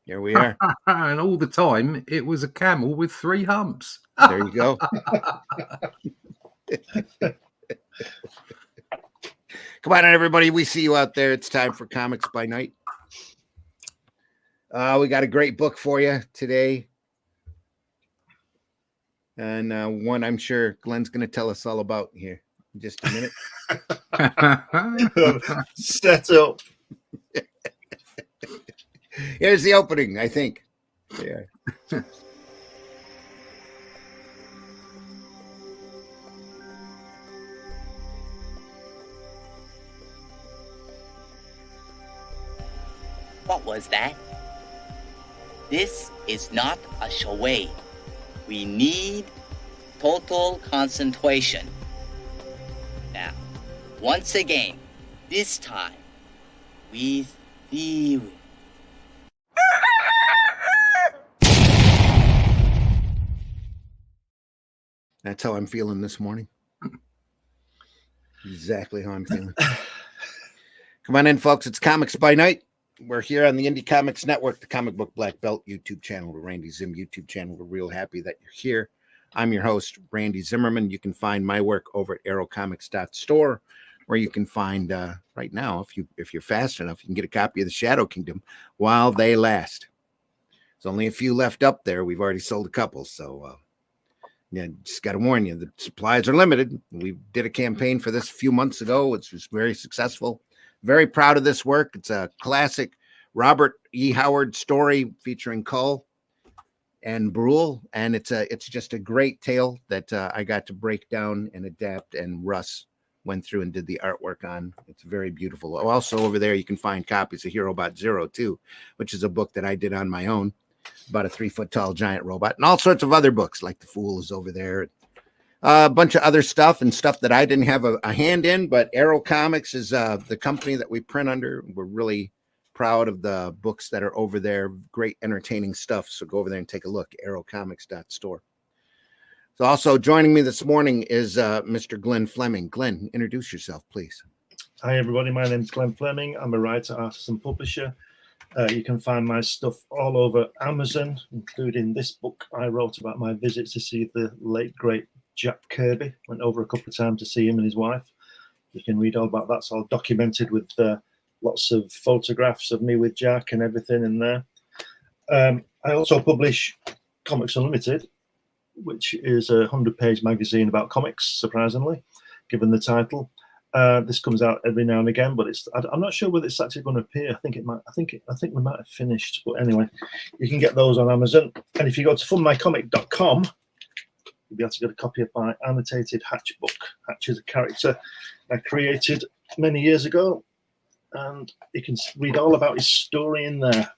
Here we are. And all the time, it was a camel with 3 humps. There you go. Come on, everybody. We see you out there. It's time for Comics by Night. We got a great book for you today. And one I'm sure Glenn's going to tell us all about here in just a minute. Set up. Here's the opening, I think. Yeah. What was that? This is not a charade. We need total concentration. Now, once again, this time, with theory. That's how I'm feeling this morning. Exactly how I'm feeling. Come on in, folks. It's Comics by Night. We're here on the Indie Comics Network, the Comic Book Black Belt YouTube channel, the Randy Zim YouTube channel. We're real happy that you're here. I'm your host, Randy Zimmerman. You can find my work over at arrowcomics.store, where you can find right now, if you're fast enough, you can get a copy of the Shadow Kingdom while they last. There's only a few left up there. We've already sold a couple, so yeah, just got to warn you, the supplies are limited. We did a campaign for this a few months ago. It was very successful. Very proud of this work. It's a classic Robert E. Howard story featuring Cull and Brule, and it's just a great tale that I got to break down and adapt, and Russ went through and did the artwork on. It's very beautiful. Also over there you can find copies of Hero Bot Zero too, which is a book that I did on my own about a 3-foot tall giant robot, and all sorts of other books like The Fool is over there. A bunch of other stuff and stuff that I didn't have a hand in, but Arrow Comics is the company that we print under. We're really proud of the books that are over there. Great entertaining stuff. So go over there and take a look. arrowcomics.store. So also joining me this morning is Mr. Glenn Fleming. Glenn, introduce yourself, please. Hi, everybody. My name is Glenn Fleming. I'm a writer, artist, and publisher. You can find my stuff all over Amazon, including this book I wrote about my visit to see the late, great Jack Kirby. Went over a couple of times to see him and his wife. You can read all about that. It's all documented with lots of photographs of me with Jack and everything in there. I also publish Comics Unlimited, which is a 100-page magazine about comics, surprisingly, given the title. This comes out every now and again, but I'm not sure whether it's actually going to appear. I think we might have finished, but anyway, you can get those on Amazon. And if you go to fundmycomic.com, you'll be able to get a copy of my annotated Hatch book. Hatch is a character I created many years ago, and you can read all about his story in there.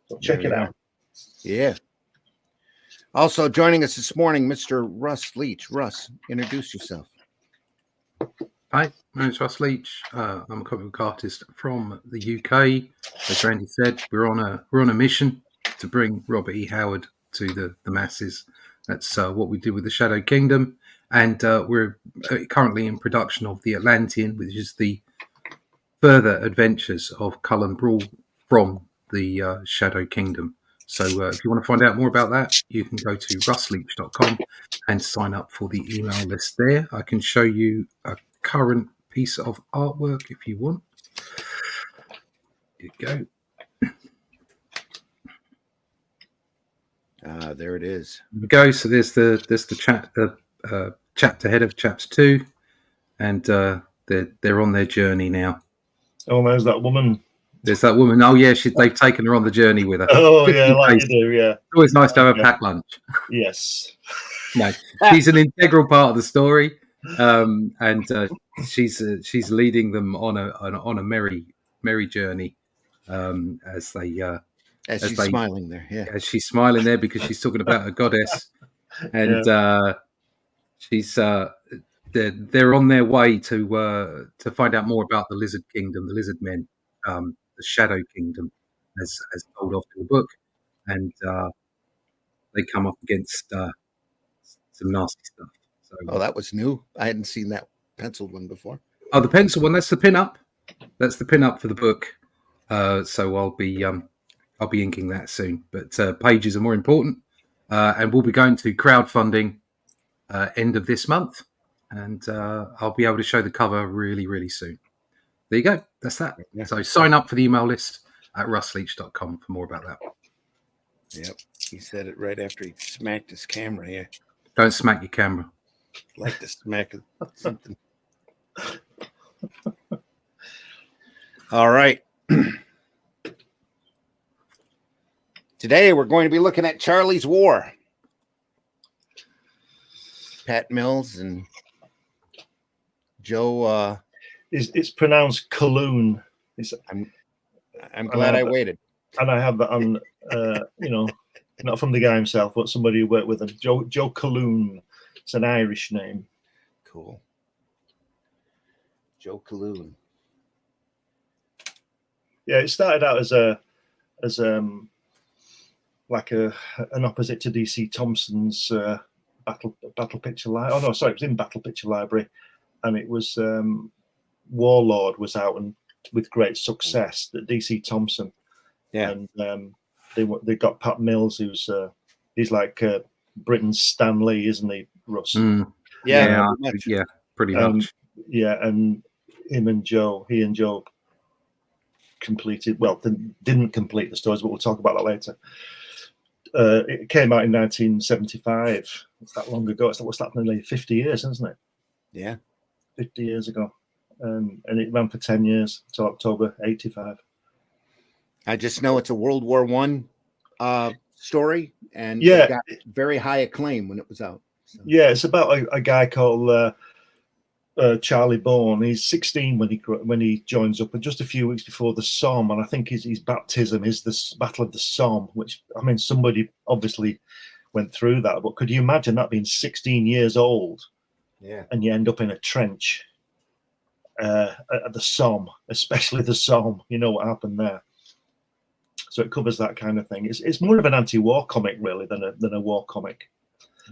So check it out. Yeah. Also joining us this morning, Mr. Russ Leach. Russ, introduce yourself. Hi, my name's Russ Leach. I'm a comic book artist from the UK. As Randy said, we're on a mission to bring Robert E. Howard to the masses. That's what we do with the Shadow Kingdom, and we're currently in production of the Atlantean, which is the further adventures of Cull and Brule from the Shadow Kingdom. So if you want to find out more about that, you can go to russleach.com and sign up for the email list there. I can show you a current piece of artwork if you want. There you go. There it is. There we go. So there's the chapter head of chapter 2, and they're on their journey now. Oh, there's that woman. There's that woman. Oh yeah, they've taken her on the journey with her. Oh yeah, like you do. Yeah. It's always nice to have a packed lunch. Yes. No, she's an integral part of the story, and she's leading them on a merry journey as she's smiling there. Yeah, as she's smiling there because she's talking about a goddess, and she's they're on their way to find out more about the Lizard Kingdom, the Lizard Men, the Shadow Kingdom, as told off in the book, and they come up against some nasty stuff. So, that was new. I hadn't seen that penciled one before. Oh, the pencil one. That's the pin up. That's the pin up for the book. So I'll be I'll be inking that soon. But pages are more important, and we'll be going to crowdfunding end of this month, and I'll be able to show the cover really, really soon. There you go. That's that. Yeah. So sign up for the email list at russleach.com for more about that. Yep. He said it right after he smacked his camera. Yeah. Don't smack your camera. Like to smack something. All right. Today we're going to be looking at Charlie's War. Pat Mills and Joe. It's pronounced Colquhoun. I'm glad I waited. And I have that on, not from the guy himself, but somebody who worked with him. Joe Colquhoun. It's an Irish name. Cool. Joe Colquhoun. Yeah, it started out as an opposite to DC Thompson's Battle Picture Library. Oh no, sorry, it was in Battle Picture Library, and it was Warlord was out and with great success. That DC Thompson, yeah, and they got Pat Mills, who's he's like Britain's Stan Lee, isn't he, Russ? Yeah, pretty much. Yeah, and he and Joe completed. Well, didn't complete the stories, but we'll talk about that later. It came out in 1975. It's that long ago. What's that? Nearly 50 years, isn't it? Yeah, 50 years ago. And it ran for 10 years until October 85. I just know it's a World War I story, and it got very high acclaim when it was out. So. Yeah, it's about a guy called Charlie Bourne. He's 16 when he joins up, and just a few weeks before the Somme, and I think his baptism is the Battle of the Somme, which, I mean, somebody obviously went through that. But could you imagine that being 16 years old? Yeah, and you end up in a trench at the Somme, especially the Somme. You know what happened there. So it covers that kind of thing. It's more of an anti-war comic really than a war comic.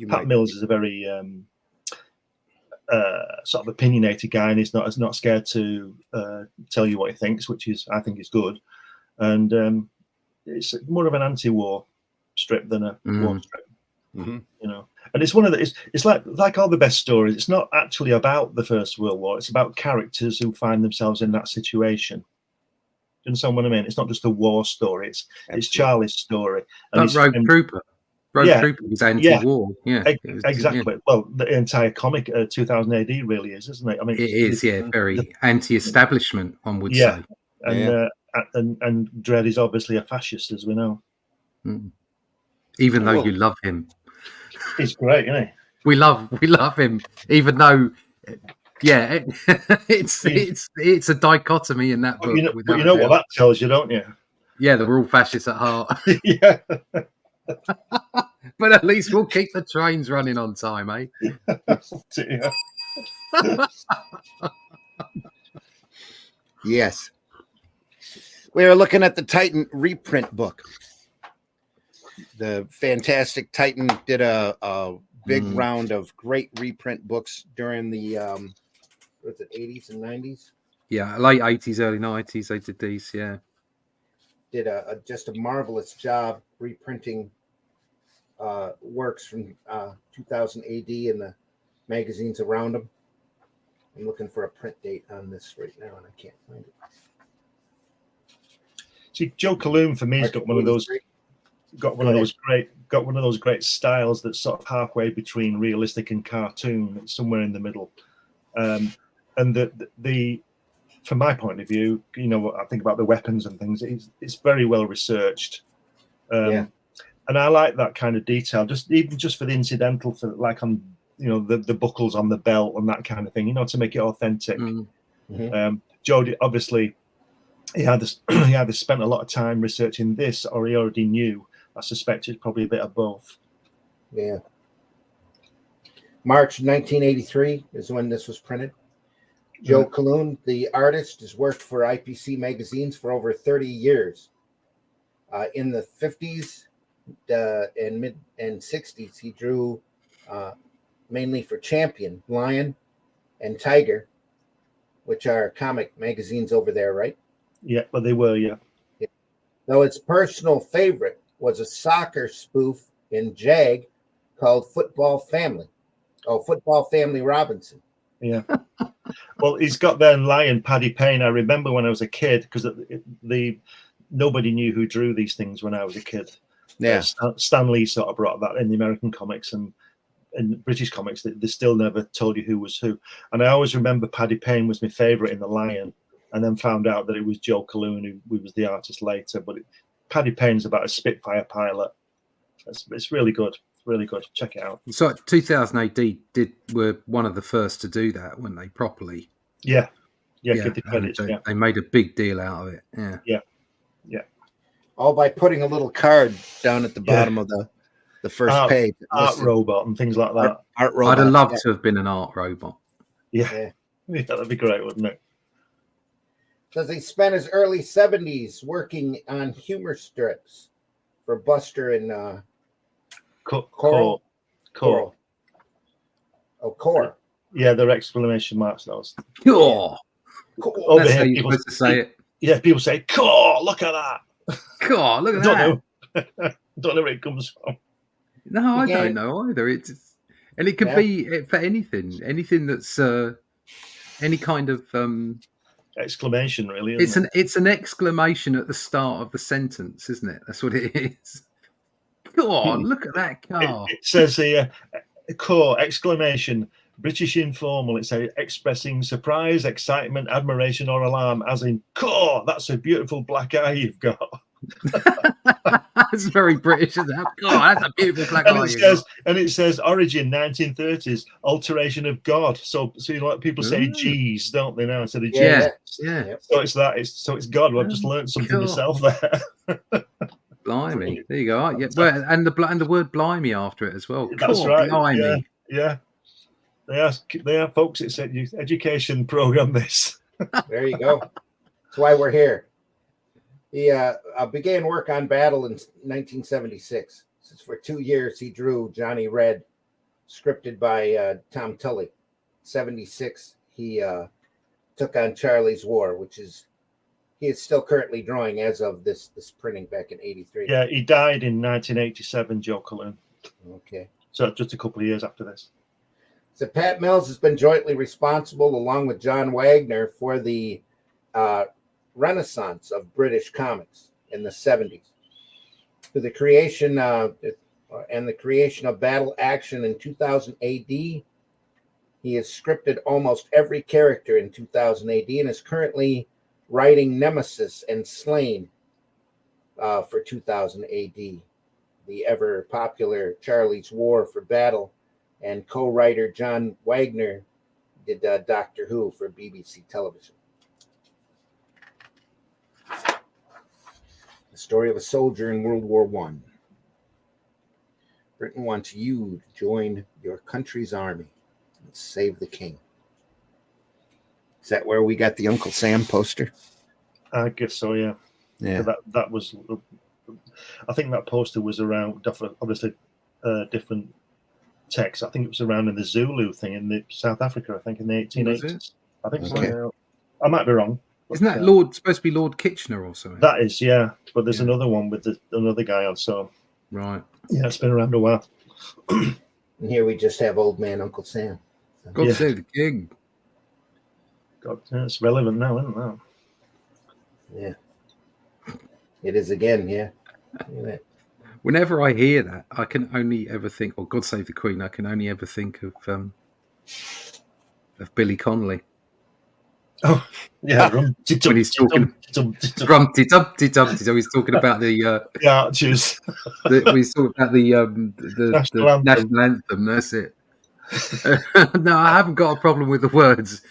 Pat Mills is a very sort of opinionated guy, and he's not scared to tell you what he thinks, which I think is good. And it's more of an anti-war strip than a war strip. Mm-hmm. You know, and it's one of the it's like all the best stories. It's not actually about the First World War. It's about characters who find themselves in that situation. Do you understand what I mean? It's not just a war story. It's Charlie's story. And Rogue Trooper. Trooper was anti-war. Yeah, exactly. Well, the entire comic 2000 AD really is, isn't it? I mean, it is. Very anti-establishment, one would say. And Dredd is obviously a fascist, as we know. Even though you love him. He's great, isn't he? We love him, even though, it's a dichotomy in that book. But you know what that tells you, don't you? Yeah, that we're all fascists at heart. Yeah. But at least we'll keep the trains running on time, eh? Yes. We are looking at the Titan reprint book. The Fantastic Titan did a big round of great reprint books during the 80s and 90s? Yeah, late 80s, early 90s, they did these, yeah. Did just a marvelous job reprinting works from 2000 AD and the magazines around them. I'm looking for a print date on this right now, and I can't find it. See, Joe Colquhoun for me has got one of those great styles that's sort of halfway between realistic and cartoon. It's somewhere in the middle. And the from my point of view, you know what I think about the weapons and things. It's very well researched. And I like that kind of detail. Even for the incidental, for like on the buckles on the belt and that kind of thing. To make it authentic. Mm-hmm. Joe obviously. He either spent a lot of time researching this, or he already knew. I suspect it's probably a bit of both. Yeah. March 1983 is when this was printed. Joe Colquhoun, the artist, has worked for IPC magazines for over 30 years. In the 50s and mid and 60s, he drew mainly for Champion, Lion, and Tiger, which are comic magazines over there, right? Yeah, but they were, yeah. though its personal favorite was a soccer spoof in JAG called Football Family. Oh, Football Family Robinson. Yeah. Well, he's got there Lion, Paddy Payne. I remember when I was a kid, because nobody knew who drew these things when I was a kid. Yeah. Stan Lee sort of brought that in the American comics, and in British comics, they still never told you who was who. And I always remember Paddy Payne was my favourite in the Lion, and then found out that it was Joe Colquhoun who was the artist later. But Paddy Payne's about a Spitfire pilot. It's really good. Really good. Check it out. So 2000 AD were one of the first to do that, weren't they? Properly. Yeah. Give the credits. They made a big deal out of it. Yeah. All by putting a little card down at the bottom of the first page. Art robot and things like that. Art robot. I'd have loved to have been an art robot. Yeah. That'd be great, wouldn't it? Says he spent his early 70s working on humor strips for Buster and Coral. Oh, Core. Yeah, they're exclamation marks. Those. Cool. Over That's here, how you're supposed to say it. Yeah, people say, "Core, look at that." Cool, look at I that. don't know where it comes from. No, I don't know either. And it could be for anything that's any kind of exclamation. Really, isn't it's an exclamation at the start of the sentence, isn't it? That's what it is. Go on, look at that car. It says here, "Core exclamation." British informal. It's expressing surprise, excitement, admiration, or alarm, as in "Core, that's a beautiful black eye you've got." That's very British, isn't it? Oh, that's a beautiful black eye. And it says origin 1930s, alteration of God. So you know, like people say G's, don't they now, instead of G's? Yeah. So it's that. It's God. Well, I've just learned something myself there. Blimey, there you go. Yeah, well, and the word "blimey" after it as well. That's right. Blimey. Yeah. They are folks. It's an education program. This. There you go. That's why we're here. He began work on Battle in 1976. For 2 years, he drew Johnny Red, scripted by Tom Tully. 76, he took on Charlie's War, he is still currently drawing as of this printing back in 83. Yeah, he died in 1987, Joe Colquhoun. Okay. So just a couple of years after this. So Pat Mills has been jointly responsible, along with John Wagner, for the renaissance of British comics in the 70s. To the creation of Battle Action in 2000 AD, he has scripted almost every character in 2000 AD and is currently writing Nemesis and Slain for 2000 AD, the ever popular Charlie's War for Battle, and co-writer John Wagner did Doctor Who for BBC television. The story of a soldier in World War I. Britain wants you to join your country's army and save the king. Is that where we got the Uncle Sam poster? I guess so, yeah. Yeah. That was, I think that poster was around, obviously, different text. I think it was around in the Zulu thing in the South Africa, I think, in the 1880s. I think so. Yeah. I might be wrong. Isn't that supposed to be Lord Kitchener or something? That is, yeah. But there's another one with another guy on, so. Right. Yeah, it's been around a while. And here we just have old man Uncle Sam. So. God save the king. God, it's relevant now, isn't that? Yeah. It is again, yeah. Whenever I hear that, I can only ever think, or God save the Queen, I can only ever think of Billy Connolly. Oh, yeah. When he's talking Grumpty Dumpty Dumpty, so he's talking about the archers. He's talking about the national anthem. That's it. No, I haven't got a problem with the words.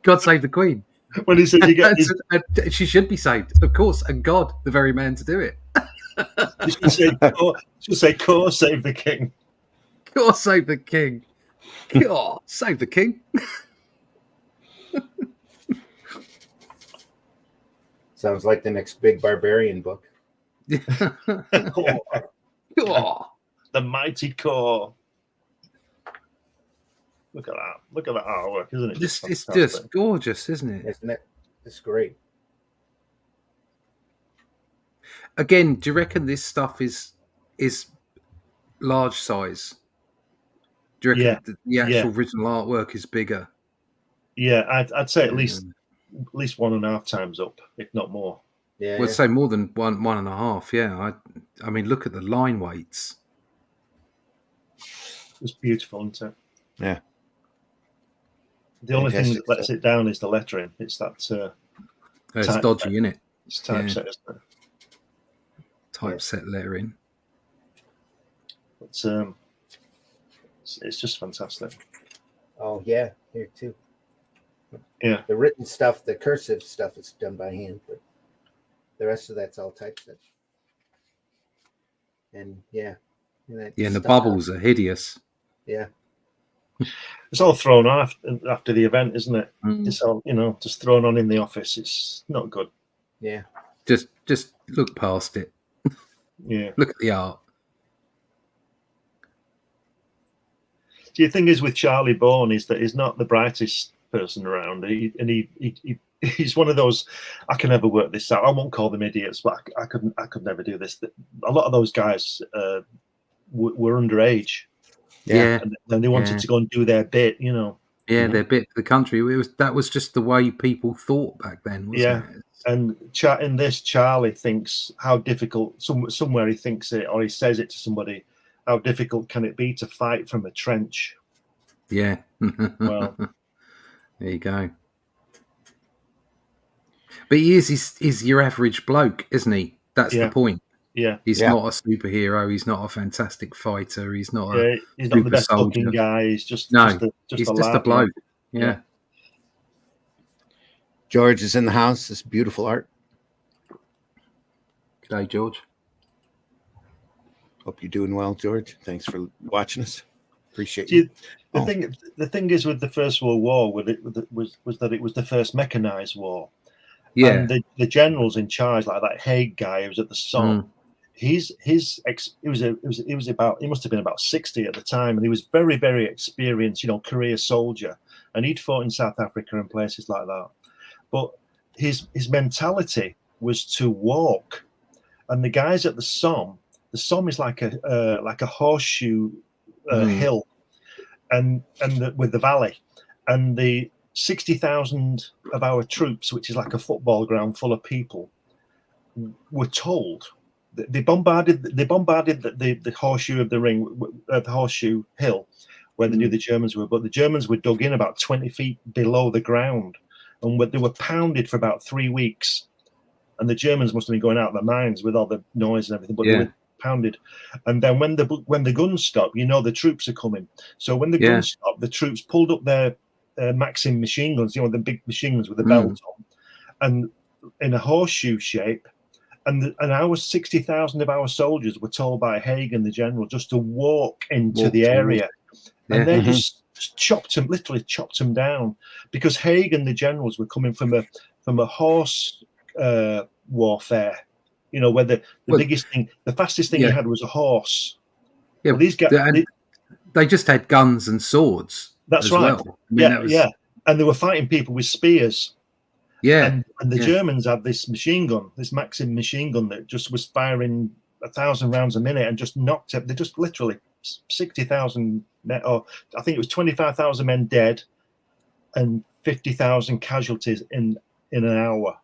God save the Queen. When he said you get she should be saved, of course, and God, the very man to do it. You should say, "Core, save the king." God save the king. God save the king. Sounds like the next big barbarian book. Core. The mighty Core. Look at that. Look at that artwork, isn't it? It's just gorgeous, isn't it? Isn't it? It's great. Again, do you reckon this stuff is large size? Do you reckon Yeah, the yeah, actual original artwork is bigger? yeah. I'd say at least Um, 1.5 times up, if not more. Yeah. Well, say more than one and a half. Yeah, I mean, look at the line weights. It's beautiful, isn't it? Yeah. The only thing Fantastic that lets stuff. it down is the lettering. It's that It's type, dodgy, isn't it? it's typeset, isn't it? Typeset lettering. But it's just fantastic. Oh yeah, here too. Yeah. The written stuff, the cursive stuff is done by hand, but the rest of that's all typeset. And yeah. And the bubbles are hideous. Yeah. It's all thrown on after the event, isn't it? Mm. It's all, just thrown on in the office. It's not good. Yeah. Just look past it. Yeah. Look at the art. The thing is with Charlie Bourne is that he's not the brightest person around. He's one of those. I can never work this out. I won't call them idiots, but I could never do this. A lot of those guys were underage. Yeah. And then they wanted to go and do their bit, Yeah, their bit for the country. That was just the way people thought back then, wasn't it? And in this, Charlie thinks how difficult. Somewhere he thinks it, or he says it to somebody. How difficult can it be to fight from a trench? Yeah. Well, there you go. But he's your average bloke, isn't he? That's the point. Yeah. He's not a superhero. He's not a fantastic fighter. He's not he's not the best looking guy. He's just a bloke. Yeah. George is in the house. This beautiful art. G'day, George. Hope you're doing well, George. Thanks for watching us. Appreciate you. The thing is with the First World War, was that it was the first mechanized war. Yeah. And the generals in charge, like that Haig guy who was at the Somme, he must have been about 60 at the time, and he was very, very experienced, career soldier, and he'd fought in South Africa and places like that. But his mentality was to walk, and the guys at the Somme is like a horseshoe hill, and with the valley, and the 60,000 of our troops, which is like a football ground full of people, were told they bombarded the horseshoe of the ring, the horseshoe hill, where they knew the Germans were. But the Germans were dug in about 20 feet below the ground, and they were pounded for about 3 weeks. And the Germans must have been going out of their minds with all the noise and everything, but they were pounded. And then when the guns stopped, the troops are coming. So when the guns stopped, the troops pulled up their Maxim machine guns, the big machine guns with the belt on, and in a horseshoe shape. And our 60,000 of our soldiers were told by Haig and the general just to walk into the area, and they just literally chopped them down, because Haig and the generals were coming from a horse warfare, where the biggest thing, the fastest thing you had was a horse. Yeah, well, these guys, they just had guns and swords. That's right. Well. And they were fighting people with spears. Yeah. And the Germans had this machine gun, this Maxim machine gun that just was firing 1,000 rounds a minute and just knocked it. They just literally 60,000, or I think it was 25,000 men dead and 50,000 casualties in an hour.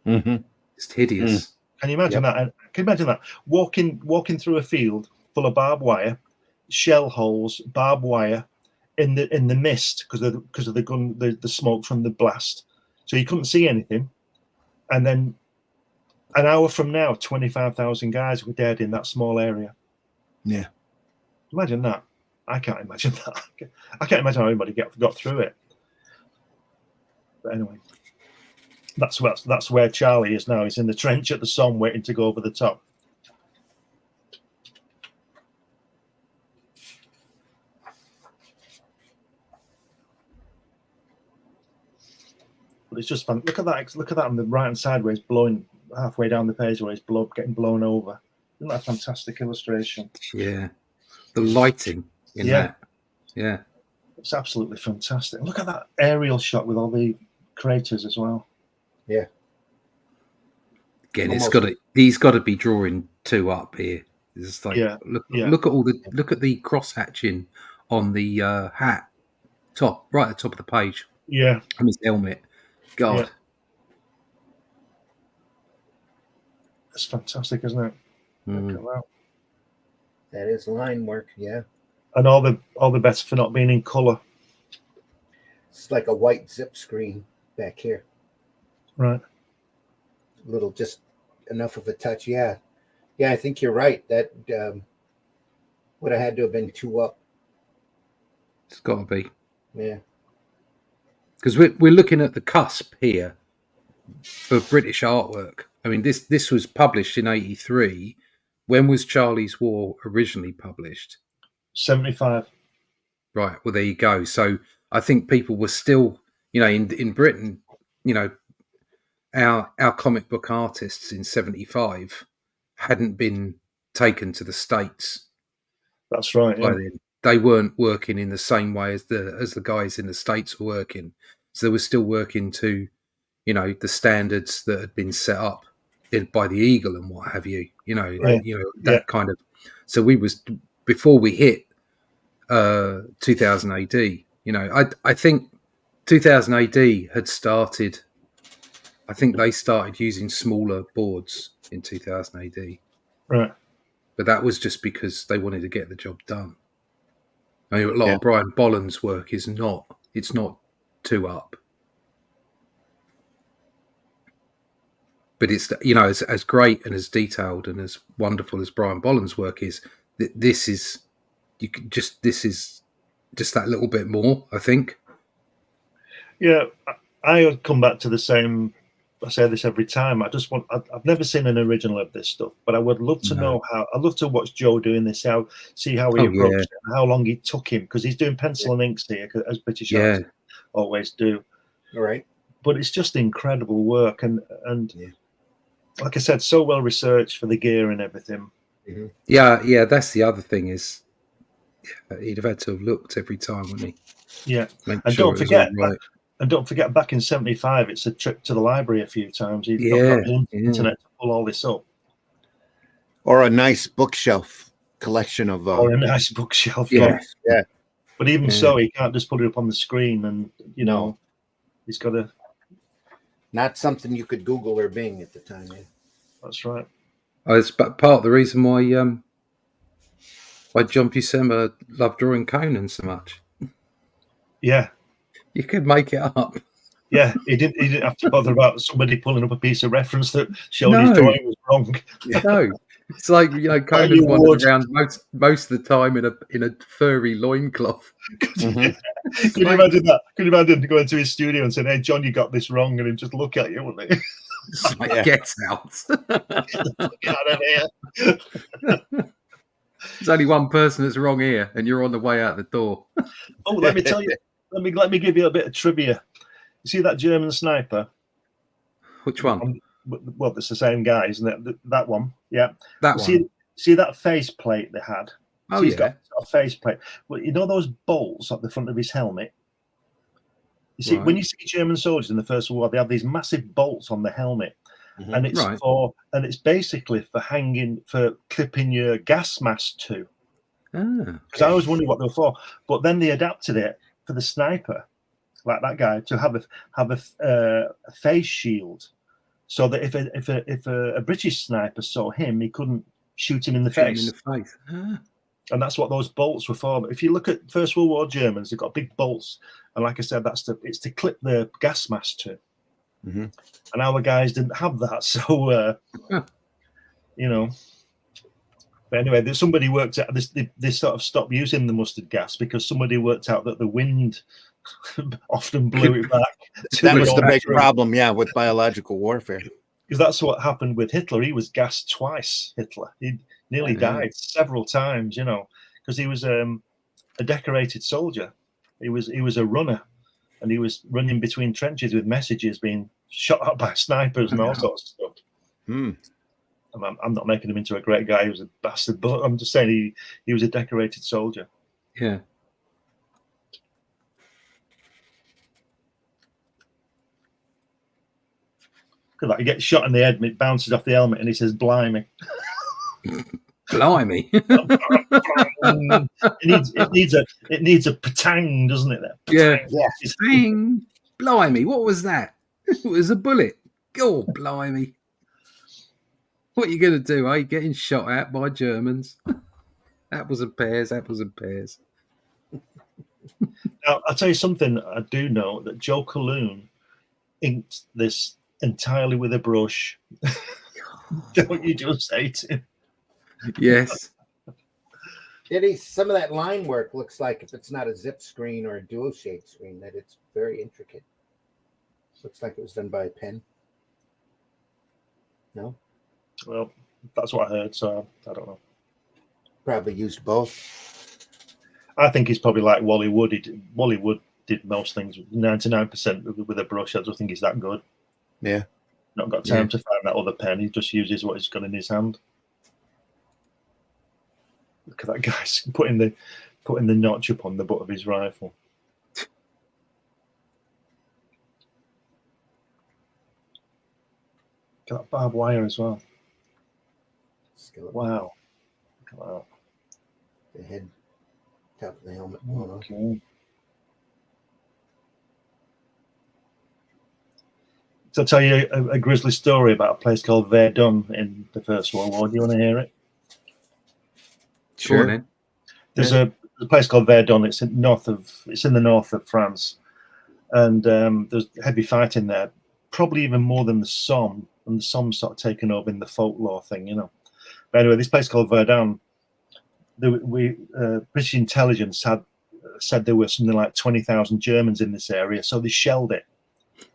It's hideous. Can you imagine that? And can you imagine that walking through a field full of barbed wire, shell holes, barbed wire, in the mist because of the gun, the smoke from the blast, so you couldn't see anything. And then an hour from now, 25,000 guys were dead in that small area. Yeah, imagine that. I can't imagine that. I can't imagine how anybody got through it. But anyway, that's where Charlie is now. He's in the trench at the Somme, waiting to go over the top. But it's just fun. Look at that! Look at that on the right hand side where he's blowing halfway down the page, where he's getting blown over. Isn't that a fantastic illustration? Yeah, the lighting in that. Yeah, it's absolutely fantastic. Look at that aerial shot with all the craters as well. Yeah, Again, Almost. he's got to be drawing 2 up here. It's like look at the cross hatching on the hat right at the top of the page. Yeah. And his helmet. God. Yeah. It's fantastic, isn't it? Mm. Look at that. That is line work, yeah. And all the better for not being in colour. It's like a white zip screen back here. Right. Little, just enough of a touch. Yeah, I think you're right. That would have had to have been 2 up. It's got to be. Yeah, because we're looking at the cusp here of British artwork. I mean, this was published in '83. When was Charlie's War originally published? 75. Right. Well, there you go. So I think people were still, in Britain, our comic book artists in '75 hadn't been taken to the States. That's right. Yeah. They weren't working in the same way as the guys in the States were working. So they were still working to, the standards that had been set up by the Eagle and what have you. Kind of. So we was before we hit 2000 AD. I think 2000 AD had started. I think they started using smaller boards in 2000 AD. Right. But that was just because they wanted to get the job done. I mean, a lot of Brian Bolland's work it's not 2 up. But it's, as great and as detailed and as wonderful as Brian Bolland's work is, this is just that little bit more, I think. Yeah, I come back to the same. I say this every time. I've never seen an original of this stuff, but I would love to know how. I'd love to watch Joe doing this. See how he approached it, and how long it took him, because he's doing pencil and inks here, as British artists always do. All right. But it's just incredible work, and like I said, so well researched for the gear and everything. Mm-hmm. Yeah. That's the other thing is, he'd have had to have looked every time, wouldn't he? Yeah, and don't forget. And don't forget, back in '75, it's a trip to the library a few times. He's got the internet to pull all this up. Or a nice bookshelf collection of. Or a nice bookshelf. Yeah. But even so, he can't just put it up on the screen, and he's got to. Not something you could Google or Bing at the time. Yeah. That's right. It's part of the reason why John Buscema loved drawing Conan so much. Yeah. You could make it up. Yeah, he didn't have to bother about somebody pulling up a piece of reference that showed his drawing was wrong. No, it's like Conan wandered around most of the time in a furry loincloth. Mm-hmm. Could you imagine that? Could you imagine going to his studio and saying, "Hey, John, you got this wrong," and he'd just look at you, wouldn't he? Get out! Get out of here! There's only one person that's wrong here, and you're on the way out the door. Oh, let me tell you. Let me give you a bit of trivia. You see that German sniper? Which one? Well, it's the same guy, isn't it? That one, yeah. That one. See that face plate they had? Oh, he's got a face plate. Well, you know those bolts at the front of his helmet? You see, when you see German soldiers in the First World War, they have these massive bolts on the helmet. Mm-hmm. And it's basically for clipping your gas mask to. Because I was wondering what they were for. But then they adapted it for the sniper, like that guy, to have a face shield, so that if a British sniper saw him, he couldn't shoot him in the face. And that's what those bolts were for. But if you look at First World War Germans, they've got big bolts, and like I said, it's to clip the gas mask to. Mm-hmm. And our guys didn't have that, so But anyway, somebody worked out this. They sort of stopped using the mustard gas because somebody worked out that the wind often blew it back. That was the big problem, with biological warfare. Because that's what happened with Hitler. He was gassed twice. Hitler, he nearly died several times. Because he was a decorated soldier. He was a runner, and he was running between trenches with messages being shot at by snipers and all sorts of stuff. I'm not making him into a great guy. He was a bastard, but I'm just saying he was a decorated soldier. Yeah. Because like, he gets shot in the head and it bounces off the helmet and he says, "Blimey." Blimey. it needs a patang, doesn't it? There. Yeah. Yeah. Bang. Blimey. What was that? It was a bullet. Oh, blimey. What are you going to do, eh? Getting shot at by Germans. Apples and pears, apples and pears. Now, I'll tell you something. I do know that Joe Colquhoun inked this entirely with a brush. Don't you just hate him? Yes. Some of that line work looks like, if it's not a zip screen or a dual shade screen, that it's very intricate. Looks like it was done by a pen. No? Well, that's what I heard, so I don't know. Probably used both. I think he's probably like Wally Wood. Wally Wood did most things 99% with a brush. I don't think he's that good. Yeah. Not got time to find that other pen. He just uses what he's got in his hand. Look at that guy's putting the notch up on the butt of his rifle. Got that barbed wire as well. Wow. Look at that. The head, top of the helmet. Okay. So I'll tell you a grisly story about a place called Verdun in the First World War. Do you want to hear it? Sure. Then. There's a place called Verdun. It's in the north of France, and there's heavy fighting there. Probably even more than the Somme, and the Somme's sort of taken over in the folklore thing, you know. But anyway, this place called Verdun, British intelligence had said there were something like 20,000 Germans in this area, so they shelled it.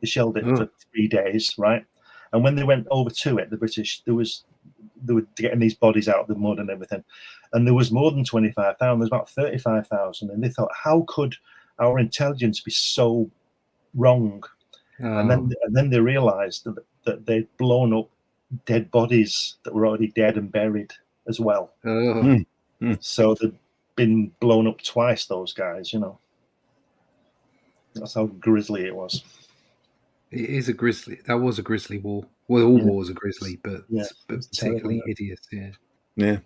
They shelled it for 3 days, right? And when they went over to it, the British, they were getting these bodies out of the mud and everything, and there was more than 25,000. There was about 35,000, and they thought, how could our intelligence be so wrong? And then they realised that they'd blown up dead bodies that were already dead and buried as well. So they'd been blown up twice, those guys, you know. That's how grisly it was. It is a grisly. That was a grisly war. Well, all wars are grisly, but particularly hideous. Yeah. Yeah.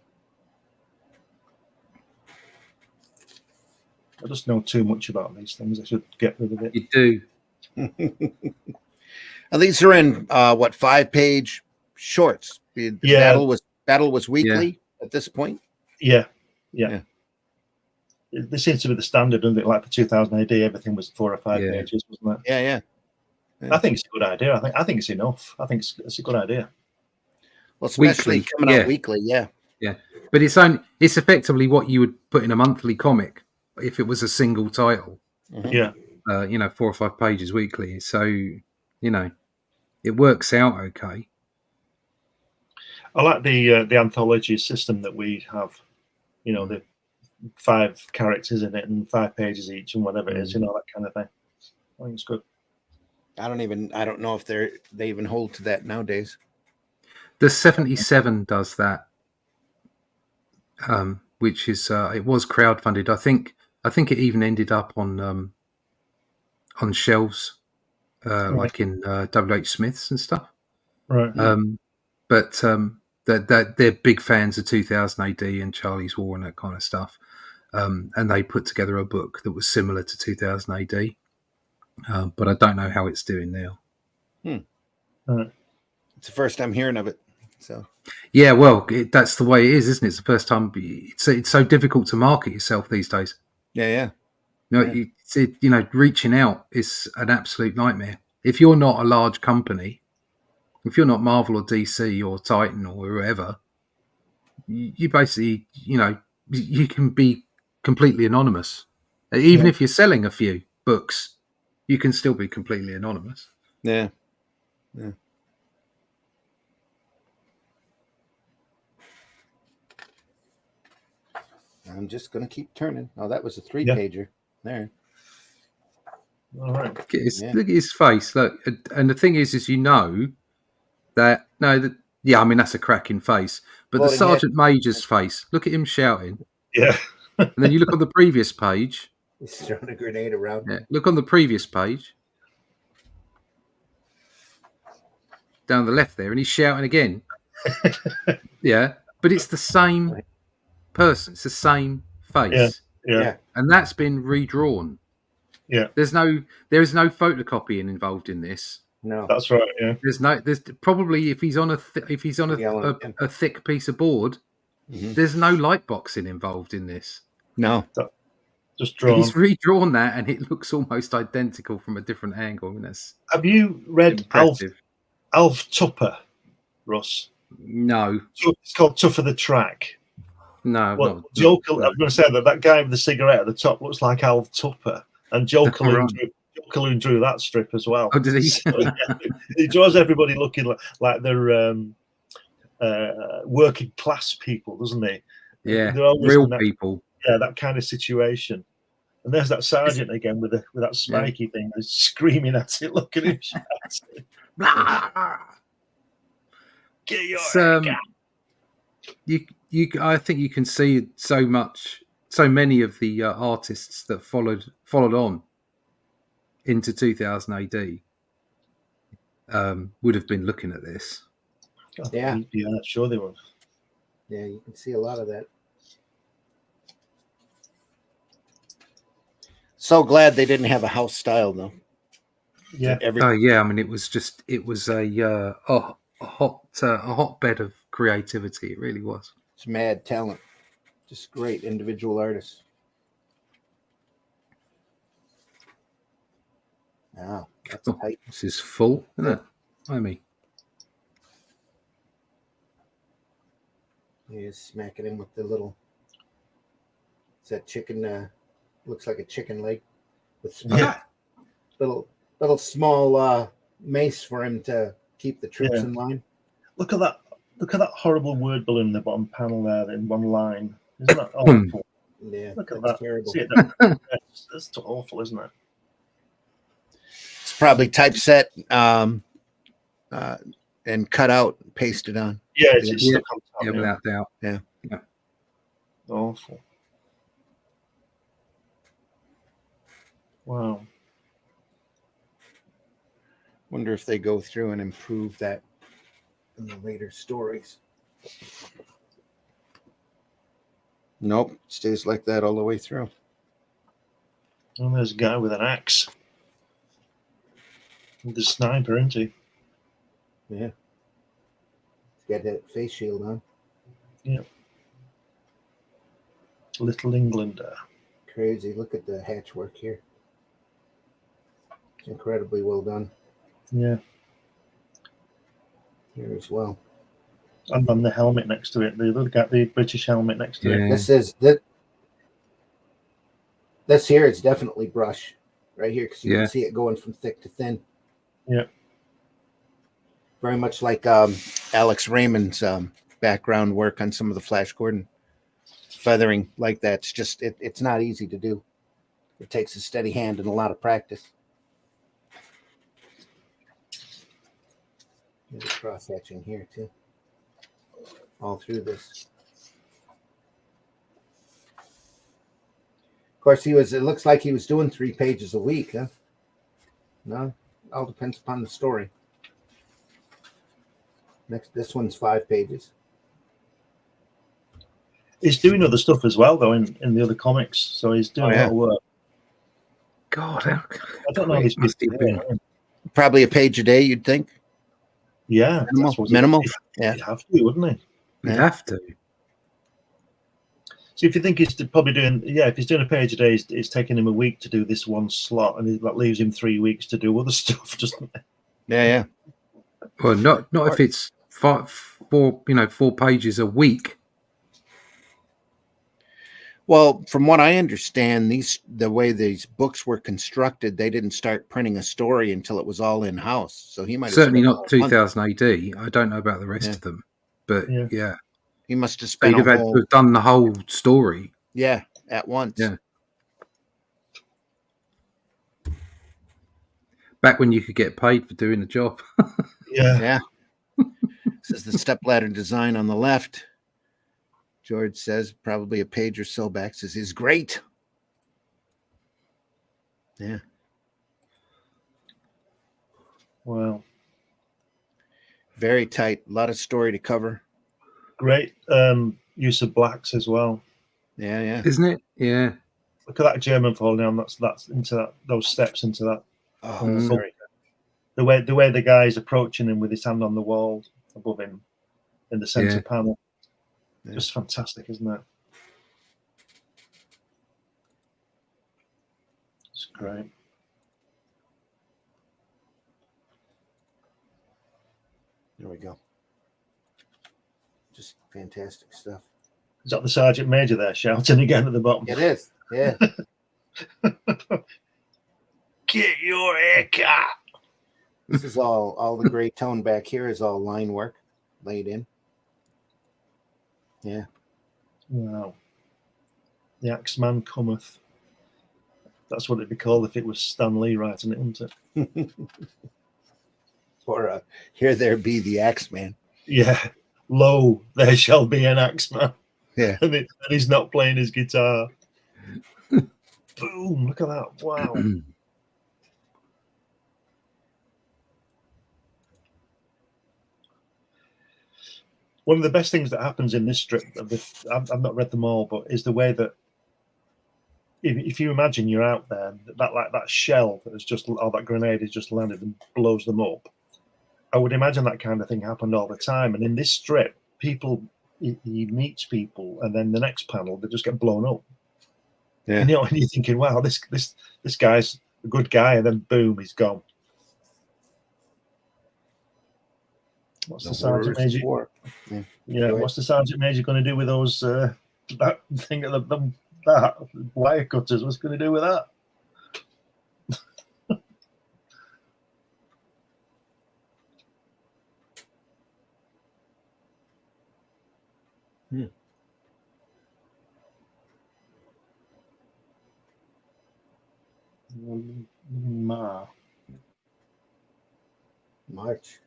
I just know too much about these things. I should get rid of it. You do. And these are in 5-page shorts. The battle was weekly at this point. Yeah. This seems to be the standard, doesn't it? Like for 2000 AD, everything was 4 or 5 pages, wasn't it? Yeah. I think it's a good idea. I think it's enough. I think it's a good idea. Well, especially coming out weekly, yeah. But it's effectively what you would put in a monthly comic if it was a single title. Yeah. 4 or 5 pages weekly. So, it works out okay. I like the anthology system that we have. The 5 characters in it and 5 pages each and whatever it is, that kind of thing. I think it's good. I don't know if they even hold to that nowadays. The 77 does that, which is it was crowdfunded. I think it even ended up on shelves, like in WH Smith's and stuff. Right. But they're big fans of 2000 AD and Charlie's War and that kind of stuff. And they put together a book that was similar to 2000 AD. But I don't know how it's doing now. It's the first time hearing of it. So yeah, well, that's the way it is, isn't it? It's the first time. It's so difficult to market yourself these days. Yeah. Reaching out is an absolute nightmare. If you're not a large company, if you're not Marvel or DC or Titan or whoever, you basically, you can be completely anonymous. Even if you're selling a few books, you can still be completely anonymous. Yeah. I'm just going to keep turning. Oh, that was a 3-pager. There. All right. Look at his face. Look, and the thing is that that's a cracking face. But the Sergeant Major's face. Look at him shouting. Yeah. And then you look on the previous page. He's throwing a grenade around. Yeah. Look on the previous page. down the left there, and he's shouting again. Yeah, but it's the same person. It's the same face. Yeah. And that's been redrawn. Yeah. There is no photocopying involved in this. No. That's right. Yeah. There's probably if he's on a thick piece of board, there's no light boxing involved in this. No. Just drawn. He's redrawn that, and it looks almost identical from a different angle. I mean, that's Have you read impressive. Alf Tupper, Russ? No, It's called Tougher the Track. no. Well, Joe Colquhoun, I was going to say that guy with the cigarette at the top looks like Alf Tupper, and Joe Colquhoun drew that strip as well. Oh, did he? So, he draws everybody looking like they're working class people, doesn't he? Yeah, They're always real in that, people. Yeah, that kind of situation. And there's that sergeant again with that spiky thing, he's screaming at it. Look at him shouting. Get your I think you can see so many of the artists that followed on into 2000 AD would have been looking at this. Yeah, sure they were. Yeah, you can see a lot of that. So glad they didn't have a house style though. Yeah. I mean, it was a hotbed of creativity. It really was. It's mad talent. Just great individual artists. Wow, that's tight. This is full, isn't it? I mean, he's smacking him with the little. It's that chicken. Looks like a chicken leg with little small mace for him to keep the troops in line. Look at that horrible word balloon in the bottom panel there in one line. Isn't that awful? Yeah, look at that. Terrible. See it that's awful, isn't it? It's probably typeset and cut out, pasted on. Yeah, it's stuck on top. Yeah, without doubt. Yeah. Awful. Wow. Wonder if they go through and improve that in the later stories. Nope, it stays like that all the way through. And there's a guy with an axe. With the sniper, isn't he? Yeah. He's got that face shield on. Yeah. Little Englander. Crazy. Look at the hatch work here. It's incredibly well done. Yeah. Here as well. And then the helmet next to it. Look at the British helmet next to it. This is this here is definitely brush right here because you can see it going from thick to thin. Yeah. Very much like Alex Raymond's background work on some of the Flash Gordon feathering like that. It's just it's not easy to do. It takes a steady hand and a lot of practice. There's a cross hatching here too. All through this. Of course, it looks like he was doing 3 pages a week, huh? No, all depends upon the story. This one's 5 pages. He's doing other stuff as well, though, in the other comics. So he's doing a lot of work. God, I don't know if he's been. Probably a page a day, you'd think. Yeah, minimal. Yeah, he'd have to, wouldn't he? You'd have to. So if you think he's probably doing, if he's doing a page a day, it's taking him a week to do this one slot, and that leaves him 3 weeks to do other stuff, doesn't it? Yeah. Well, not if it's 4 pages a week. Well, from what I understand, the way these books were constructed, they didn't start printing a story until it was all in house. So he might certainly not 2000 AD. I don't know about the rest of them, but he must have spent. He'd have had to have done the whole story. Yeah, at once. Yeah. Back when you could get paid for doing the job. Yeah. This is the stepladder design on the left. George says probably a page or so back says he's great. Yeah. Wow. Very tight. A lot of story to cover. Great use of blacks as well. Yeah, yeah. Isn't it? Yeah. Look at that German falling down. That's into that, those steps into that. Oh, Mm. sorry. The way the guy's approaching him with his hand on the wall above him in the center Yeah. panel. Yeah. Just fantastic, isn't it? It's great. There we go. Just fantastic stuff. Is that the Sergeant Major there shouting again at the bottom? It is. Yeah. Get your haircut. This is all the gray tone back here is all line work laid in. Yeah. Wow. The Axeman cometh. That's what it'd be called if it was Stan Lee writing it, wouldn't it? Or here there be the Axeman. Yeah. Lo, there shall be an Axeman. Yeah. And he's not playing his guitar. Boom. Look at that. Wow. One of the best things that happens in this strip, I've not read them all, but is the way that if you imagine you're out there, that shell that has just, or that grenade has just landed and blows them up. I would imagine that kind of thing happened all the time. And in this strip, people, he meets people, and then the next panel they just get blown up. Yeah. And, and you're thinking, wow, this guy's a good guy, and then boom, he's gone. What's the Sergeant Major? Yeah, what's the Sergeant Major going to do with those that thing at that wire cutters? What's going to do with that? Much.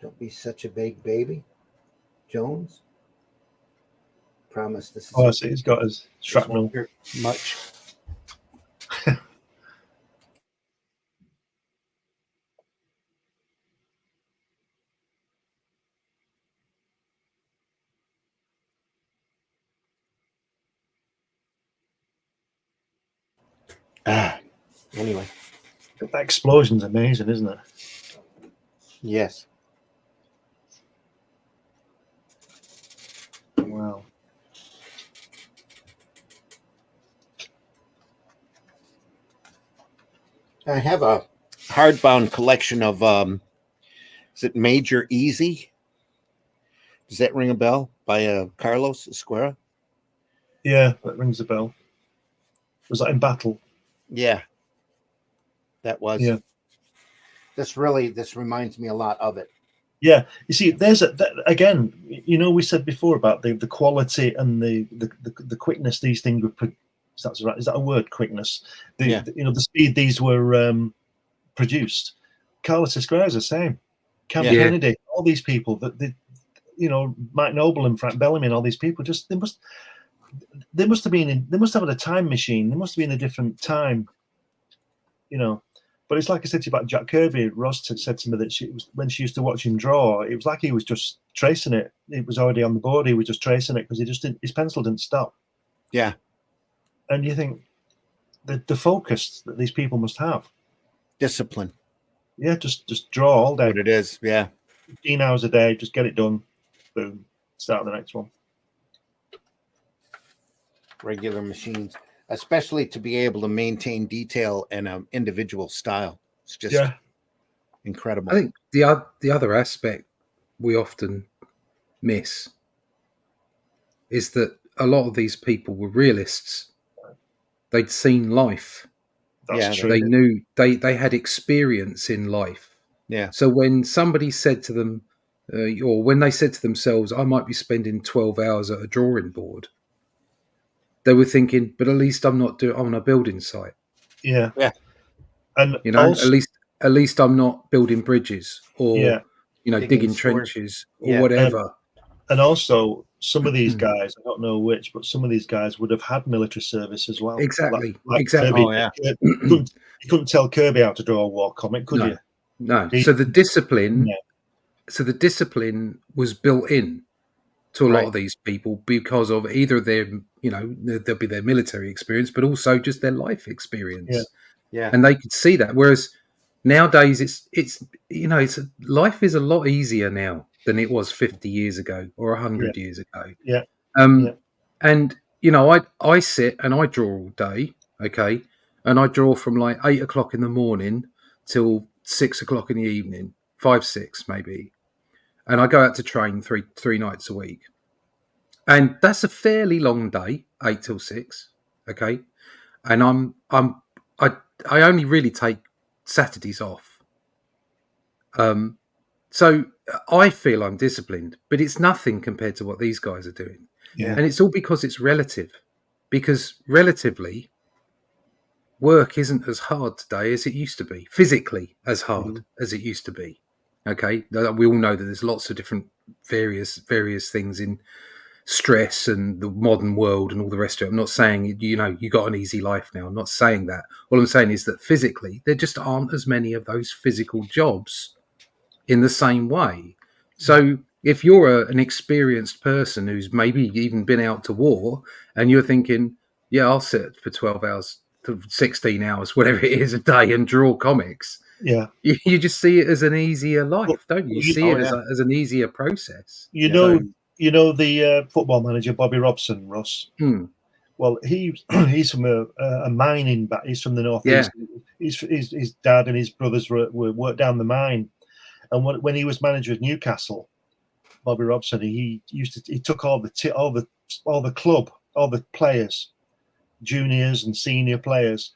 Don't be such a big baby, Jones. Promise this is. Oh, I see. He's got his shrapnel. Much. Anyway. That explosion's amazing, isn't it? Yes. Wow. I have a hardbound collection of is it Major Easy? Does that ring a bell? By Carlos Esquera? Yeah, that rings a bell. Was that in battle? Yeah. That was. Yeah. This reminds me a lot of it. Yeah, you see, there's again. We said before about the quality and the quickness these things were. That's right. Is that a word? Quickness. The speed these were produced. Carlos Esquera is the same. Cam Kennedy, all these people Mike Noble and Frank Bellamy and all these people. Just they must have had a time machine. They must have been in a different time. But it's like I said to you about Jack Kirby. Ross said to me that when she used to watch him draw, it was like he was just tracing it. It was already on the board. He was just tracing it because his pencil didn't stop. Yeah. And you think the focus that these people must have. Discipline. Yeah, just draw all day. What it is, yeah. 15 hours a day, just get it done. Boom. Start the next one. Regular machines. Especially to be able to maintain detail and an individual style. It's just incredible. I think the other aspect we often miss is that a lot of these people were realists. They'd seen life. That's true. They knew they had experience in life. Yeah. So when somebody said to them, or when they said to themselves, I might be spending 12 hours at a drawing board, they were thinking, but at least I'm not on a building site. Yeah. Yeah. And also, at least I'm not building bridges or digging Digging trenches or whatever. And also some of these guys, I don't know which, but some of these guys would have had military service as well. Exactly. Like Exactly. Kirby. Oh, yeah. You couldn't tell Kirby how to draw a war comic, could you? No. So the discipline, Yeah. was built in to a lot Right. of these people because of either their, there'll be their military experience, but also just their life experience. Yeah. Yeah. And they could see that. Whereas nowadays, life is a lot easier now than it was 50 years ago or 100 years ago. Yeah. And I sit and I draw all day, okay, and I draw from like 8 o'clock in the morning till 6 o'clock in the evening, 5, 6 maybe, and I go out to train three nights a week, and that's a fairly long day, 8 till 6, okay, and I only really take Saturdays off. So I feel I'm disciplined, but it's nothing compared to what these guys are doing. Yeah. And it's all because it's relative. Because relatively, work isn't as hard today as it used to be. Physically as hard as it used to be. Okay, we all know that there's lots of different various things in stress and the modern world and all the rest of it. I'm not saying you got an easy life now. I'm not saying that. All I'm saying is that physically, there just aren't as many of those physical jobs in the same way. So if you're an experienced person who's maybe even been out to war and you're thinking, yeah, I'll sit for 12 hours to 16 hours, whatever it is a day and draw comics. Yeah. You just see it as an easier life, don't you? You see it as an easier process. You know the football manager, Bobby Robson, Russ? Well, he's from a mining back. He's from the northeast. Yeah. His dad and his brothers were worked down the mine. And when he was manager of Newcastle, Bobby Robson, he took all the club, all the players, juniors and senior players,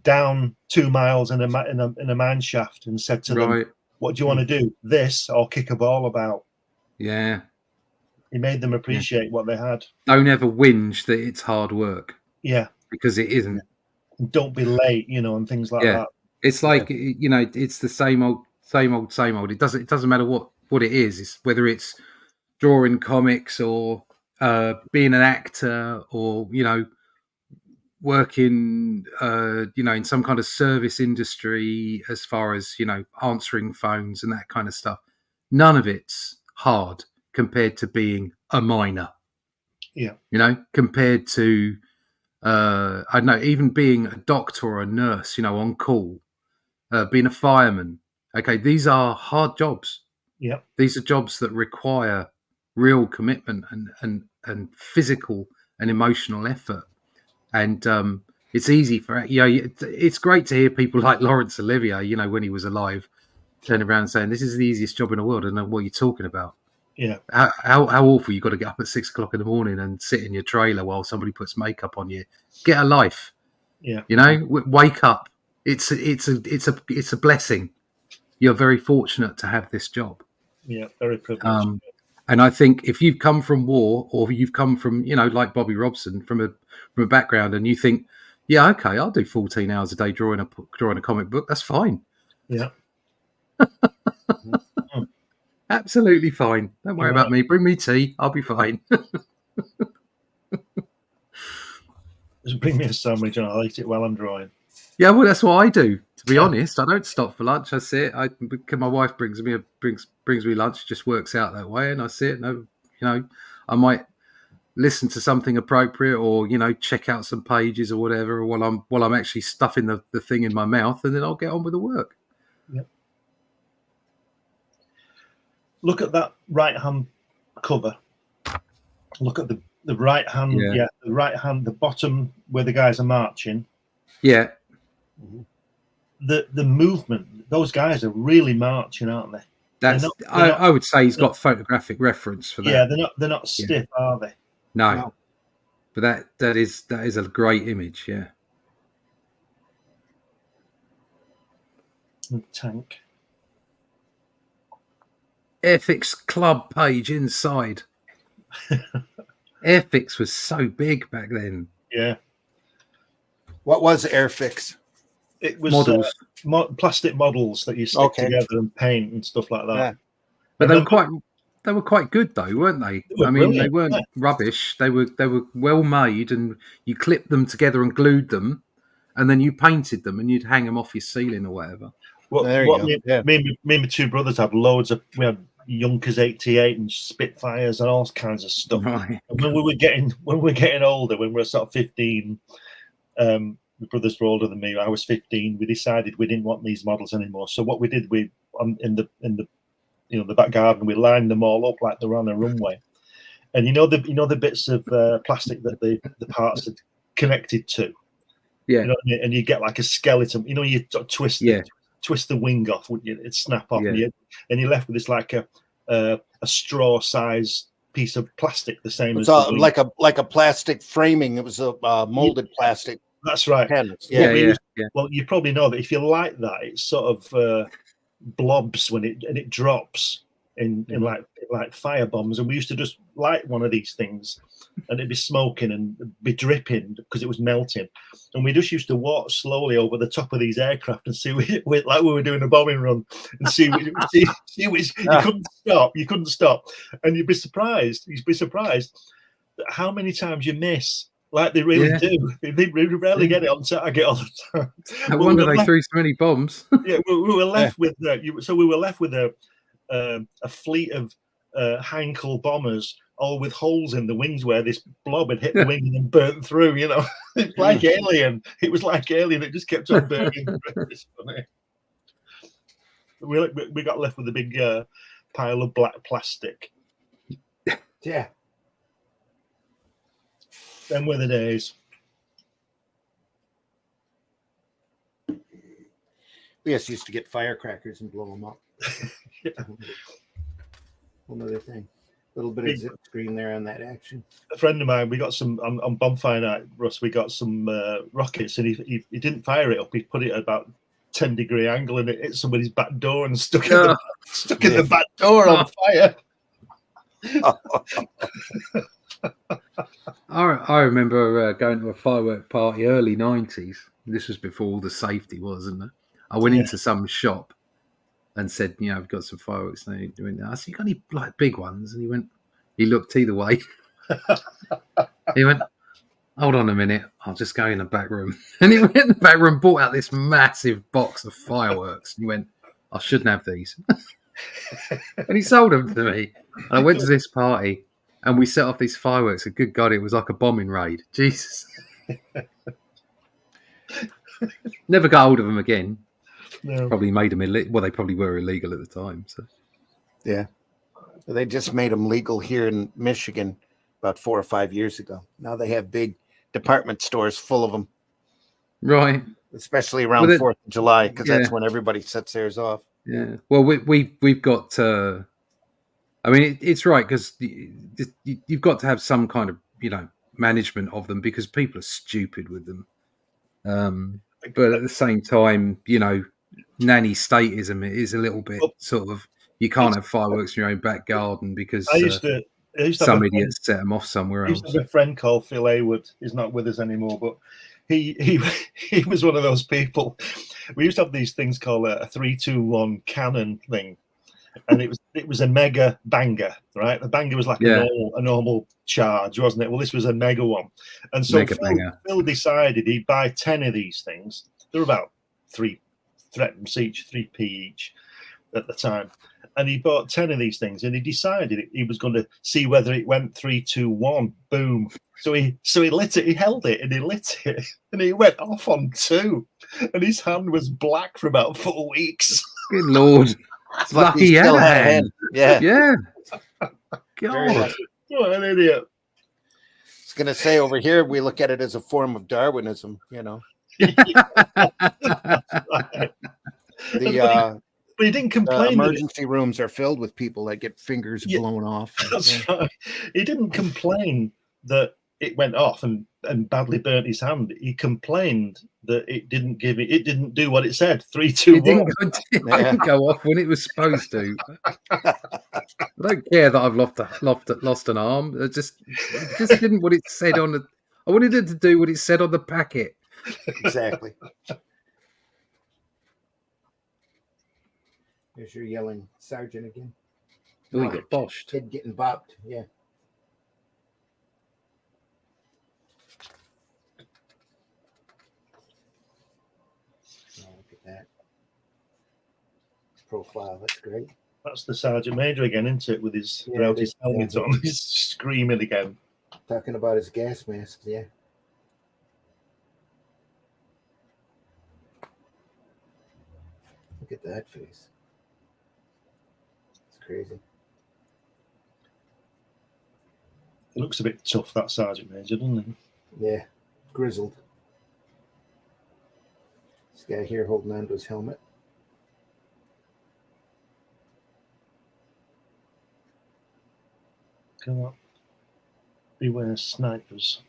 down 2 miles in a mine shaft, and said to them, "What do you want to do? This or kick a ball about?" Yeah, he made them appreciate what they had. Don't ever whinge that it's hard work. Yeah, because it isn't. And don't be late, and things like that. It's like it's the same old. It doesn't matter what it is. It's whether it's drawing comics or being an actor or working in some kind of service industry, as far as answering phones and that kind of stuff. None of it's hard compared to being a miner. Yeah, compared to I don't know, even being a doctor or a nurse, on call, being a fireman. Okay, these are hard jobs. Yeah, these are jobs that require real commitment and physical and emotional effort. And it's easy for it's great to hear people like Laurence Olivier, when he was alive, turning around and saying, "This is the easiest job in the world." I don't know what you're talking about. Yeah, how awful you got to get up at 6 o'clock in the morning and sit in your trailer while somebody puts makeup on you. Get a life. Yeah, wake up. It's a blessing. You're very fortunate to have this job. Yeah, very privileged. And I think if you've come from war, or you've come from, like Bobby Robson, from a background, and you think, yeah, okay, I'll do 14 hours a day drawing a comic book. That's fine. Yeah. Absolutely fine. Don't worry about me. Bring me tea. I'll be fine. Just bring me a sandwich and I'll eat it while I'm drawing. Yeah, well, that's what I do. To be honest, I don't stop for lunch. I sit. My wife brings me lunch. It just works out that way, and I sit. I might listen to something appropriate, or check out some pages or whatever, while I'm actually stuffing the thing in my mouth, and then I'll get on with the work. Yep. Look at that right hand cover. Look at the right hand. Yeah, the right hand, the bottom where the guys are marching. Yeah. The movement, those guys are really marching, aren't they? I would say he's got photographic reference for that. Yeah, they're not stiff, are they? No. But that is a great image, yeah. The tank. Airfix club page inside. Airfix was so big back then. Yeah. What was Airfix? It was models, plastic models that you stick together and paint and stuff like that. Yeah. But were quite good though, weren't they? They were I mean, they brilliant, weren't yeah. rubbish. They were well made, and you clipped them together and glued them, and then you painted them, and you'd hang them off your ceiling or whatever. There you go. Yeah. Me and my two brothers had loads of. We had Junkers 88 and Spitfires and all kinds of stuff. Right. And when we were getting older, when we were sort of 15, my brothers were older than me. I was 15. We decided we didn't want these models anymore. So what we did, in the back garden, we lined them all up like they were on a runway. And the bits of plastic that the parts are connected to. Yeah. You know what I mean? And you get like a skeleton. You know, you sort of twist the wing off, wouldn't you? It'd snap off, Yeah. and you're left with this like a straw size piece of plastic, the same It's as like a plastic framing. It was a molded plastic. That's right. Panels. Yeah. Well, you probably know that if you light that, it sort of blobs when it drops in like fire bombs. And we used to just light one of these things, and it'd be smoking and be dripping because it was melting. And we just used to walk slowly over the top of these aircraft and see like we were doing a bombing run, and see which you couldn't stop, and you'd be surprised how many times you miss. Like they really do. They rarely get it on target all the time. No wonder they threw so many bombs. Yeah, we were left with a fleet of Heinkel bombers, all with holes in the wings where this blob had hit the wing and then burnt through. You know, it's like Alien. It was like Alien. It just kept on burning. It's funny. We got left with a big pile of black plastic. Yeah. Them were the days. We just used to get firecrackers and blow them up. Yeah. Another thing. A little bit of zip screen there on that action. A friend of mine, we got some on bonfire night, Russ. We got some rockets, and he didn't fire it up. He put it at about 10-degree angle, and it hit somebody's back door and stuck in the back door on fire. I remember going to a firework party early 90s. This was before all the safety was, isn't it? I went into some shop and said, I've got some fireworks. And he went, I said, you got any like big ones? And he looked either way. He went, hold on a minute, I'll just go in the back room. And he went in the back room, brought out this massive box of fireworks. And he went, I shouldn't have these. And he sold them to me. And I went to this party and we set off these fireworks. And good God, it was like a bombing raid. Jesus. Never got hold of them again. No. Probably made them illegal. Well, they probably were illegal at the time. So, yeah, they just made them legal here in Michigan about 4 or 5 years ago. Now they have big department stores full of them, right? Especially around 4th of July, because that's when everybody sets theirs off. Yeah. Well, we've got. I mean, it's right because you've got to have some kind of management of them because people are stupid with them. But at the same time, nanny statism is a little bit sort of, you can't have fireworks in your own back garden because I used to some idiots set them off somewhere else. I used to have a friend called Phil Haywood. He's not with us anymore, but he was one of those people. We used to have these things called a 3-2-1 cannon thing, and it was a mega banger, right? The banger was like a normal charge, wasn't it? Well, this was a mega one, and so Phil decided he'd buy 10 of these things. They were about 3 threepence each, 3p each at the time. And he bought 10 of these things, and he decided he was going to see whether it went 3, 2, 1, boom. So he lit it, he held it, and he lit it, and he went off on 2, and his hand was black for about 4 weeks. Good Lord. Lucky he had a hand. Yeah. God. What an idiot. I was going to say, over here, we look at it as a form of Darwinism, But he didn't complain. Emergency rooms are filled with people that get fingers blown off. That's right. He didn't complain that it went off and badly burnt his hand. He complained that it didn't do what it said. 3, 2, 1. It didn't go off when it was supposed to. I don't care that I've lost an arm. It just didn't what it said on the. I wanted it to do what it said on the packet. Exactly. There's your yelling sergeant again. Oh, he got boshed. Kid getting bopped. Yeah. Oh, look at that profile. That's great. That's the Sergeant Major again, isn't it? With his Yeah, without it his is. helmet Yeah. on, he's screaming again. Talking about his gas masks. Yeah. Look at that face. It's crazy. He looks a bit tough, that Sergeant Major, doesn't he? Yeah. Grizzled. This guy here holding on to his helmet. Come on. Beware snipers.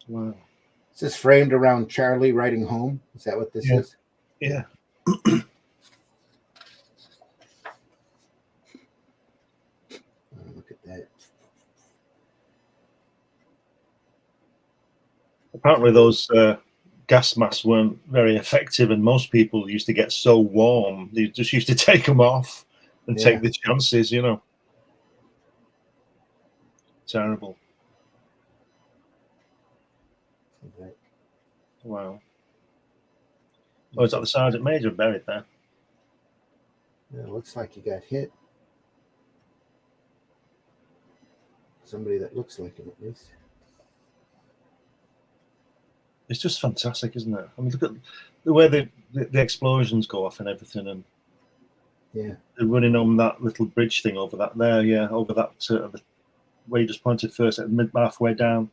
Wow. Is this framed around Charlie riding home? Is that what this Yeah. is? Yeah. Oh, look at that. Apparently those gas masks weren't very effective, and most people used to get so warm they just used to take them off and take the chances, you know. Terrible. Okay. Wow. Oh, is that the Sergeant Major buried there? Yeah, it looks like he got hit. Somebody that looks like him, at least. It's just fantastic, isn't it? I mean, look at the way the explosions go off and everything, and Yeah. they're running on that little bridge thing over that there, yeah, over that where you just pointed first, at halfway down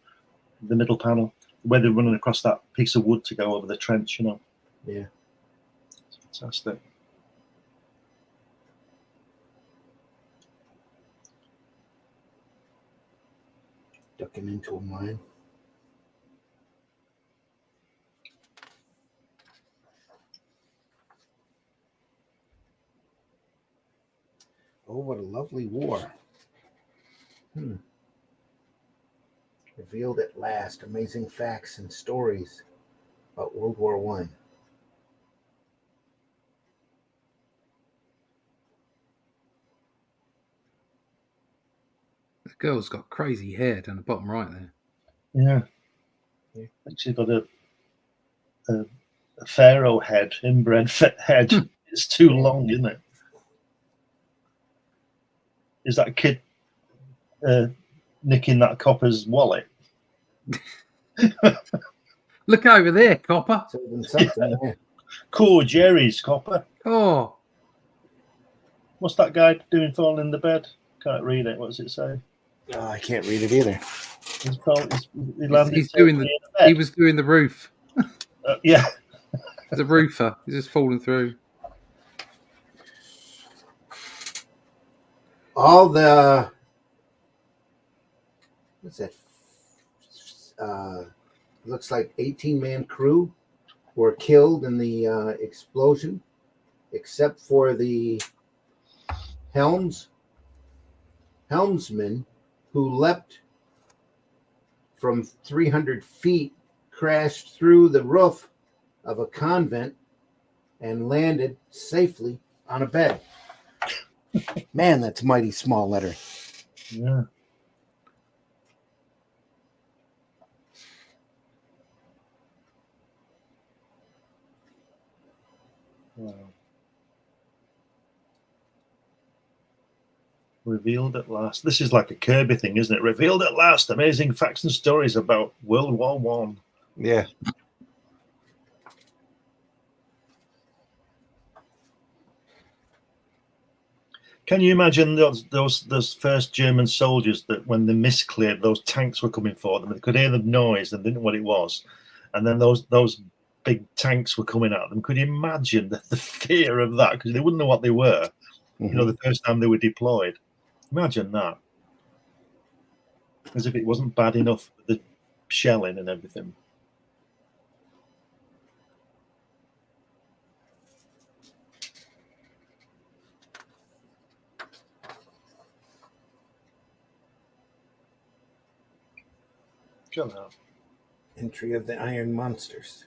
the middle panel, where they're running across that piece of wood to go over the trench, you know. Yeah. It's fantastic. Ducking into a mine. Oh, what a lovely war. Revealed at last amazing facts and stories about World War I. The girl's got crazy hair down the bottom right there. Yeah. Yeah. I think she's got a pharaoh head, inbred head. It's too long, isn't it? Is that kid nicking that copper's wallet? Look over there, Copper. Something. Yeah. Cool, Jerry's copper. Oh, What's that guy doing falling in the bed? Can't read it. What does it say? Oh, I can't read it either. He landed he's safely doing in the bed. he was doing the roof. Yeah. He's a roofer. He's just falling through. All the what's that? Looks like 18-man crew were killed in the explosion, except for the helmsman who leapt from 300 feet, crashed through the roof of a convent, and landed safely on a bed. Man, that's mighty small letter. Yeah. Wow. Revealed at last. This is like a Kirby thing, isn't it? Revealed at last. Amazing facts and stories about World War One. Yeah. Can you imagine those first German soldiers that when the mist cleared, those tanks were coming for them, and they could hear the noise and didn't know what it was, and then those big tanks were coming at them. Could you imagine the fear of that? Because they wouldn't know what they were. Mm-hmm. You know, the first time they were deployed. Imagine that. As if it wasn't bad enough, the shelling and everything. Chill out. Entry of the Iron Monsters.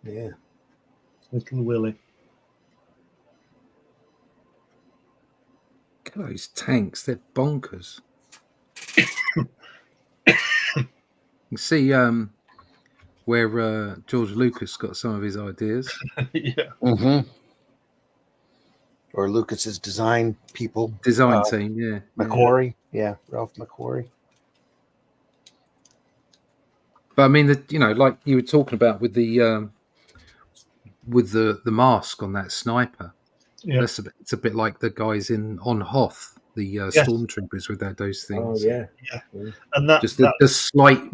Yeah. Little Willie. Look at those tanks. They're bonkers. You see where George Lucas got some of his ideas. Yeah. Mm-hmm. Or Lucas's design people. Design team, yeah. McQuarrie. Yeah, Ralph McQuarrie. But I mean, like you were talking about with the mask on that sniper. Yeah. It's a bit like the guys on Hoth, the Yes. stormtroopers with those things. Oh, yeah. And that, Just the slight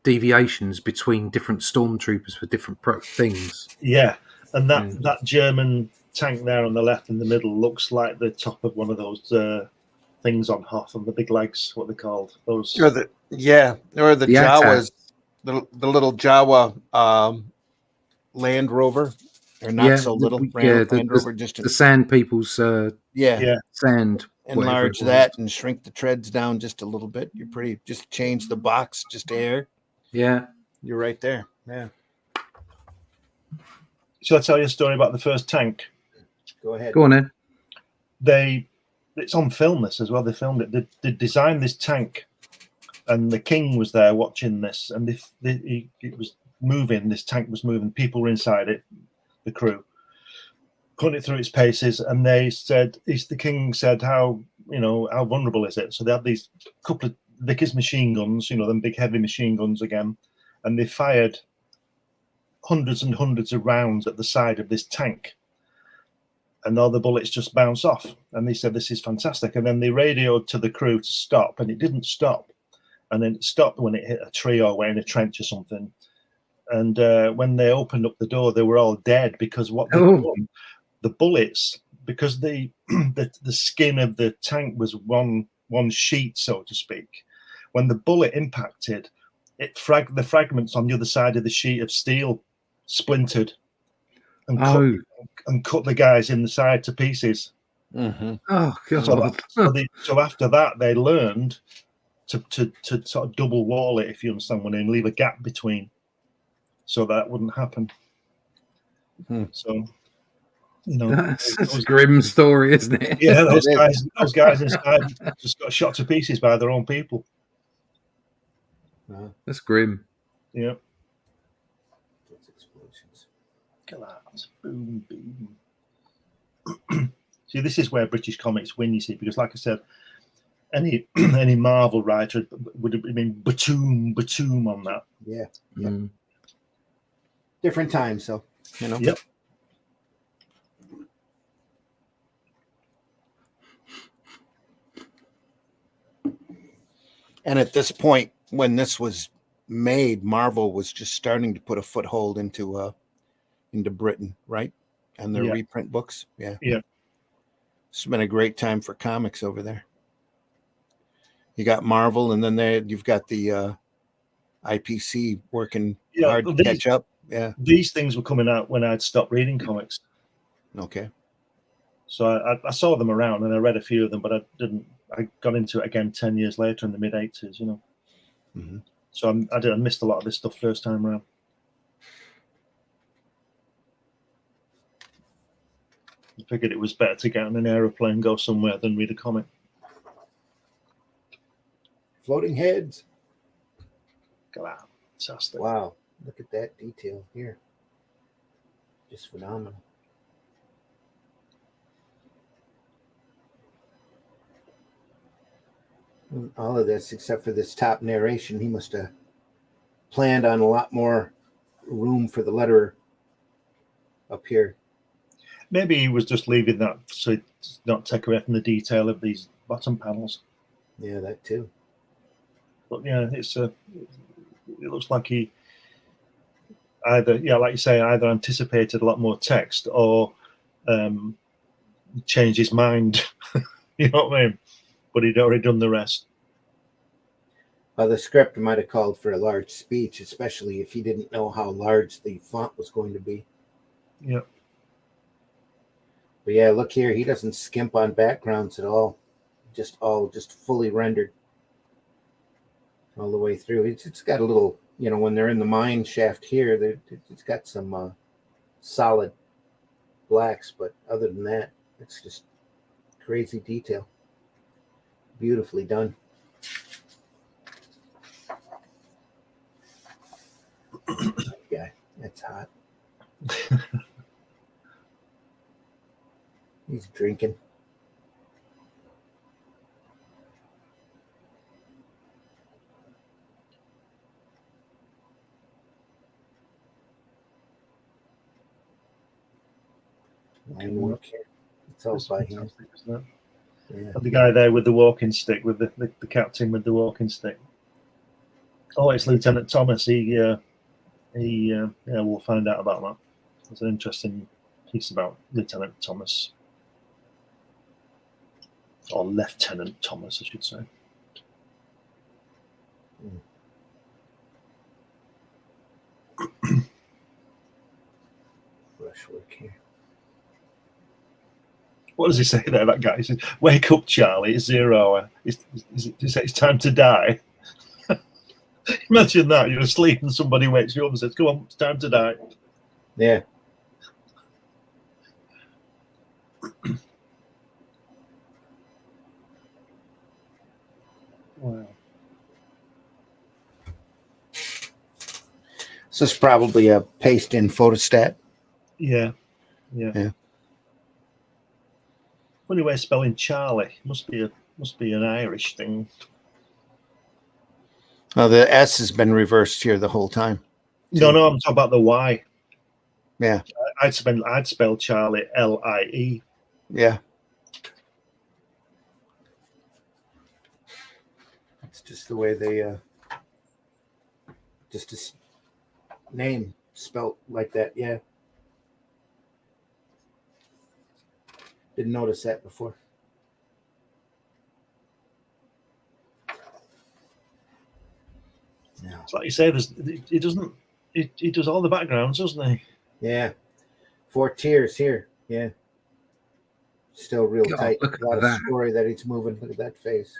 deviations between different stormtroopers for different things. yeah. And that German tank there on the left in the middle looks like the top of one of those things on Hoth and the big legs, what they're called. Those. Or the Jawas, the little Jawa Land Rover. They're not so little. Land Rover, just the Sand People's Sand. whatever Enlarge that and shrink the treads down just a little bit. You're pretty. Just change the box, just air. Yeah, you're right there. Yeah. Shall I tell you a story about the first tank? Go ahead. Go on then. It's on film, this as well. They filmed it. They designed this tank, and the king was there watching this, and it was moving. This tank was moving. People were inside it, the crew, putting it through its paces, and they said, the king said, how vulnerable is it? So they had these couple of Vickers machine guns, them big heavy machine guns again, and they fired hundreds and hundreds of rounds at the side of this tank, and all the bullets just bounce off. And they said, this is fantastic. And then they radioed to the crew to stop, and it didn't stop. And then it stopped when it hit a tree or were in a trench or something. And when they opened up the door, they were all dead because the bullets, because the skin of the tank was one sheet, so to speak. When the bullet impacted, the fragments on the other side of the sheet of steel splintered and cut the guys in the side to pieces. Mm-hmm. Oh God! So after that, they learned to sort of double wall it, if you understand what I mean, leave a gap between, so that wouldn't happen. So, that's a grim story, isn't it? Yeah, those guys inside just got shot to pieces by their own people. That's grim. Yeah. Look at that. Boom, boom. See, this is where British comics win, you see, because like I said, any Marvel writer would have been Batum on that. Yeah. Different times, so Yep. And at this point, when this was made, Marvel was just starting to put a foothold into Britain, right? And their reprint books. Yeah. It's been a great time for comics over there. You got Marvel, and then you've got the IPC working hard to catch up. Yeah. These things were coming out when I'd stopped reading comics. Okay. So I saw them around, and I read a few of them, but I didn't. I got into it again 10 years later in the mid 80s, Mm-hmm. So I missed a lot of this stuff first time around. I figured it was better to get on an aeroplane, go somewhere, than read a comic. Floating heads. Look at that. Fantastic. Wow. Look at that detail here. Just phenomenal. All of this, except for this top narration, he must have planned on a lot more room for the letterer up here. Maybe he was just leaving that so it's not take away from the detail of these bottom panels. Yeah, that too. But yeah, it looks like he either, like you say, either anticipated a lot more text or changed his mind. You know what I mean? But he'd already done the rest. Well, the script might have called for a large speech, especially if he didn't know how large the font was going to be. Yeah. But yeah, look here. He doesn't skimp on backgrounds at all. Just fully rendered all the way through. It's got a little you know, when they're in the mine shaft here, it's got some solid blacks, but other than that, it's just crazy detail. Beautifully done. Yeah, it's hot. He's drinking. Line work here. It's all by hand. Isn't it? Yeah. And the guy there with the walking stick, with the captain with the walking stick. Oh, it's Lieutenant Thomas. We'll find out about that. It's an interesting piece about Lieutenant Thomas, or Lieutenant Thomas, I should say. Brushwork here. What does he say there, that guy? He says, "Wake up, Charlie, it's 0 hour. It's time to die." Imagine that, you're asleep and somebody wakes you up and says, "Come on, it's time to die." Yeah. Wow. So this is probably a paste-in photostat. Yeah. Funny way of spelling Charlie. Must be an Irish thing. Oh, the S has been reversed here the whole time. No, I'm talking about the Y. Yeah. I'd spell Charlie Lie. Yeah. It's just the way they just his name spelt like that. Yeah. Didn't notice that before. No. It's like you say, he does all the backgrounds, doesn't he? Yeah. 4 tiers here. Yeah. Still real God, tight. look A lot at of that. story that he's moving. Look at that face.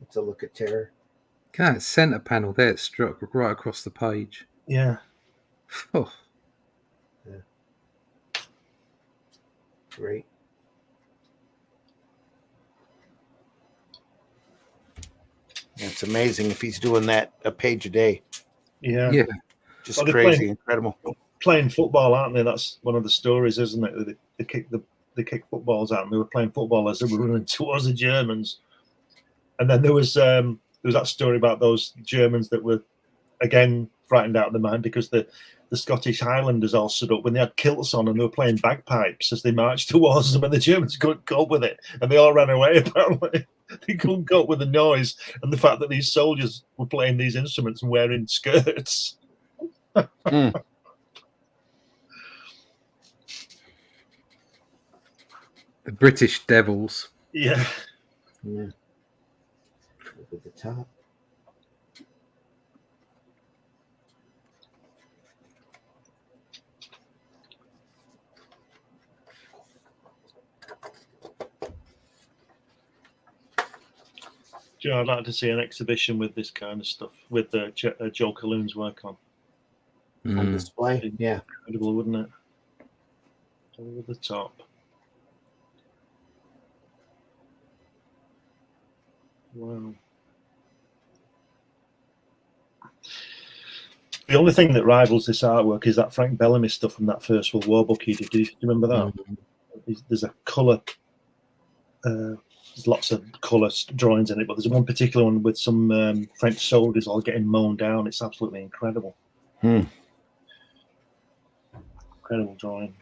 It's a look at terror. Look at that centre panel there. It's struck right across the page. Yeah. Oh, Great. It's amazing if he's doing that a page a day. Yeah. yeah. Just Well, they're crazy, incredible. Playing football, aren't they? That's one of the stories, isn't it? They kick footballs out, and they were playing football as they were running towards the Germans. And then there was that story about those Germans that were again frightened out of their mind because the Scottish Highlanders all stood up when they had kilts on and they were playing bagpipes as they marched towards them, and the Germans couldn't cope with it, and they all ran away. Apparently, they couldn't cope with the noise and the fact that these soldiers were playing these instruments and wearing skirts. Mm. The British Devils. Yeah. Yeah. Look at the top. I'd like to see an exhibition with this kind of stuff, with Joe Colquhoun's work on. On display. Yeah. Incredible, wouldn't it? Over the top. Wow. The only thing that rivals this artwork is that Frank Bellamy stuff from that First World War book he did. Do you remember that? Mm-hmm. There's a colour. There's lots of colour drawings in it, but there's one particular one with some French soldiers all getting mown down. It's absolutely incredible. Incredible drawing.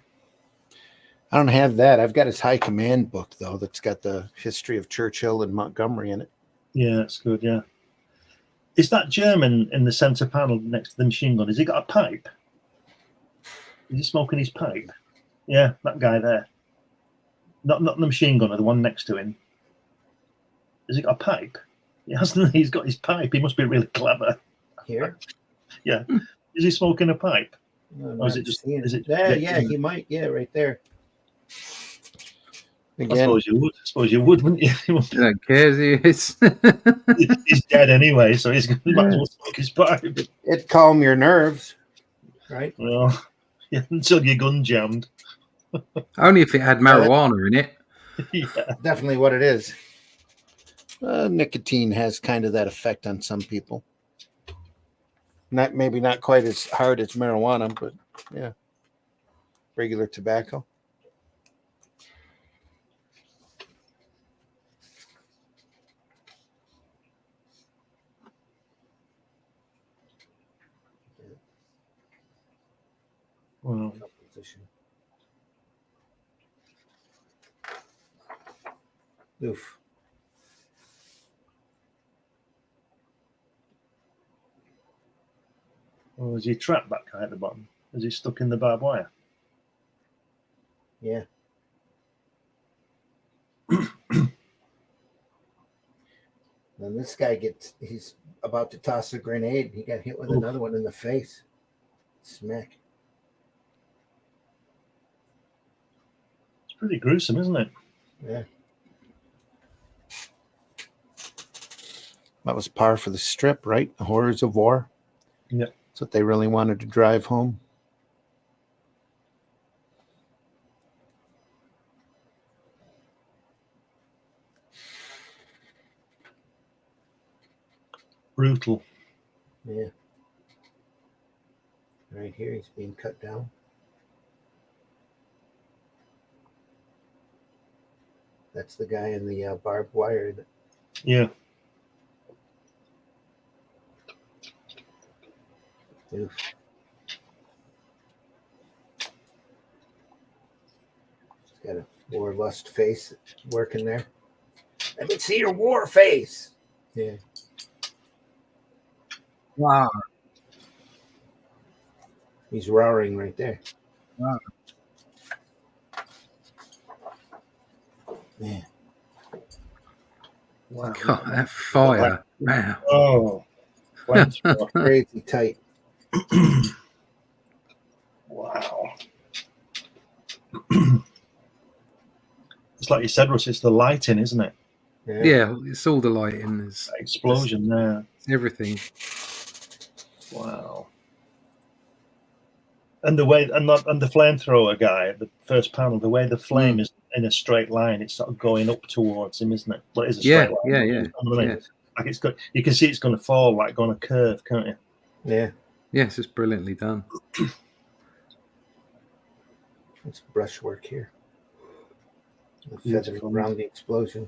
I don't have that. I've got his High Command book, though, that's got the history of Churchill and Montgomery in it. Yeah, it's good, yeah. Is that German in the centre panel next to the machine gun? Has he got a pipe? Is he smoking his pipe? Yeah, that guy there. Not the machine gunner, the one next to him. Has he got a pipe? He hasn't. He's got his pipe. He must be really clever. Here? Yeah. Is he smoking a pipe? No, or is it just? Is it? Yeah, he might. Yeah, right there. I Again, suppose you would. I suppose you would, wouldn't you? You don't care, he is. He's dead anyway, so he's might as well smoke his pipe. it calm your nerves, right? Well, yeah, until your gun jammed. Only if it had marijuana in it. Yeah. Definitely what it is. Nicotine has kind of that effect on some people. Maybe not quite as hard as marijuana, but yeah, regular tobacco. Well, Oof. is he trapped, that guy at the bottom? Is he stuck in the barbed wire? Yeah. Then this guy he's about to toss a grenade. He got hit with another one in the face. Smack. It's pretty gruesome, isn't it? Yeah. That was par for the strip, right? The horrors of war. Yeah. That's what they really wanted to drive home. Brutal. Yeah. Right here, he's being cut down. That's the guy in the barbed wire. Yeah. Oof. He's got a warlust face working there. Let me see your war face. Yeah. Wow. He's roaring right there. Wow. Man. Wow. God, that fire. Wow. Oh. Flamethrower. Crazy tight. Wow. It's like you said, Russ, it's the lighting, isn't it? Yeah, it's all the lighting. There's That explosion there. everything. Wow. And the way, and the flamethrower guy, the first panel, the way the flame is in a straight line, it's sort of going up towards him, isn't it? Well, it is a straight line. Yeah. You know what I mean? Yeah. Like it's got, you can see it's going to fall, like on a curve, can't you? Yeah. Yes, it's brilliantly done. It's brushwork here. The feathers Beautiful. around the explosion.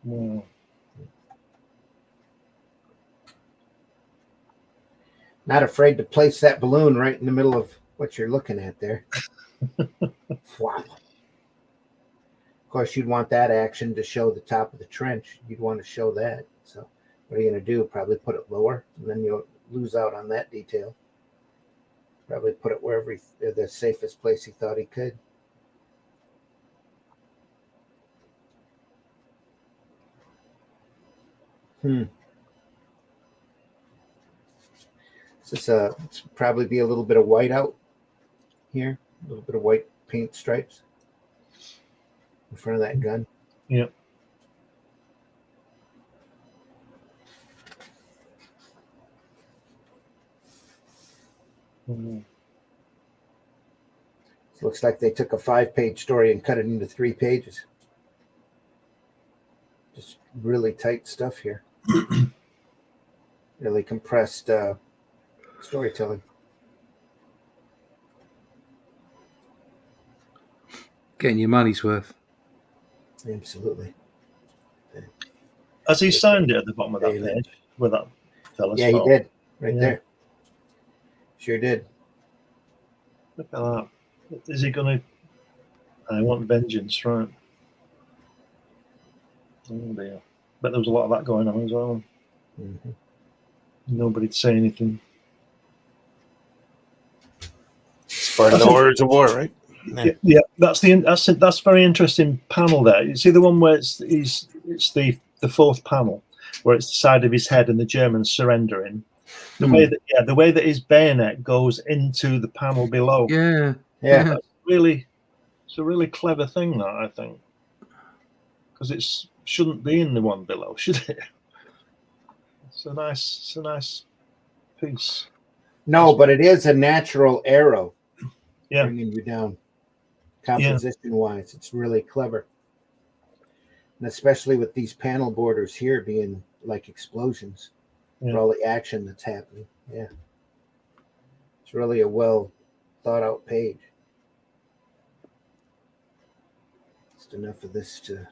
Wow. Not afraid to place that balloon right in the middle of what you're looking at there. Flop. Of course, you'd want that action to show the top of the trench. You'd want to show that. So what are you going to do? Probably put it lower, and then you'll lose out on that detail. Probably put it wherever the safest place he thought he could. This probably be a little bit of white out here, a little bit of white paint stripes in front of that gun. Yep. It looks like they took a 5-page story and cut it into 3 pages. Just really tight stuff here. Really compressed storytelling. Getting your money's worth. Absolutely. Has he signed it at the bottom of that page with that fella's Yeah, he phone? did. Right there. Sure did. Look at that. Is he going to... I want vengeance, right? Oh dear. But there was a lot of that going on as well. Mm-hmm. Nobody'd say anything. It's part of the horrors of war, right? Yeah, that's very interesting panel there. You see the one where it's the fourth panel, where it's the side of his head and the Germans surrendering, The way that his bayonet goes into the panel below. Yeah. Yeah. It's a really clever thing, that, I think, because it shouldn't be in the one below, should it? It's a nice piece. No, but it is a natural arrow. Yeah. Bringing you down. Composition wise, it's really clever. And especially with these panel borders here being like explosions for all the action that's happening. Yeah. It's really a well thought out page. Just enough of this to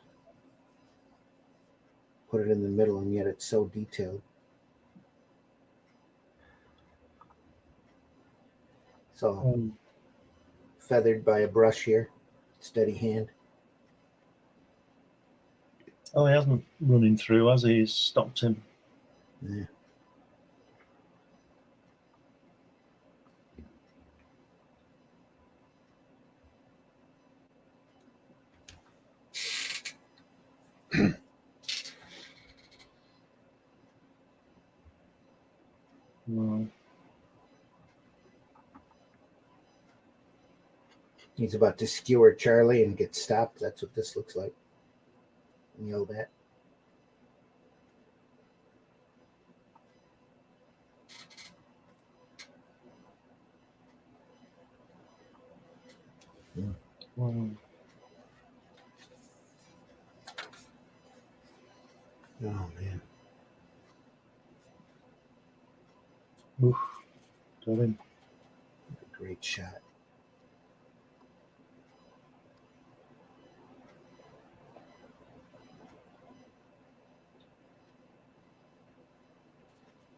put it in the middle, and yet it's so detailed. So feathered by a brush here, steady hand. Oh, he hasn't running through, has he? He's stopped him. Yeah. No. He's about to skewer Charlie and get stopped. That's what this looks like. And yelled at. Wow. Oh man. Oof. Got him. Great shot.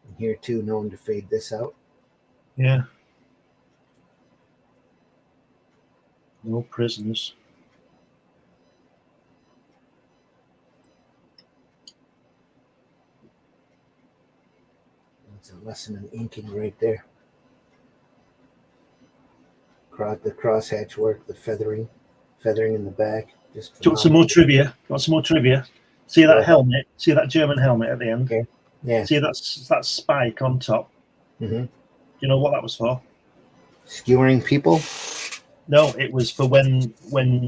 And here too, known to fade this out. Yeah. No prisoners. That's a lesson in inking right there. The crosshatch work, the feathering in the back. Just Do you want some more trivia? See that helmet? See that German helmet at the end? Okay. Yeah. See that spike on top? Mm-hmm. Do you know what that was for? Skewering people? No, it was for when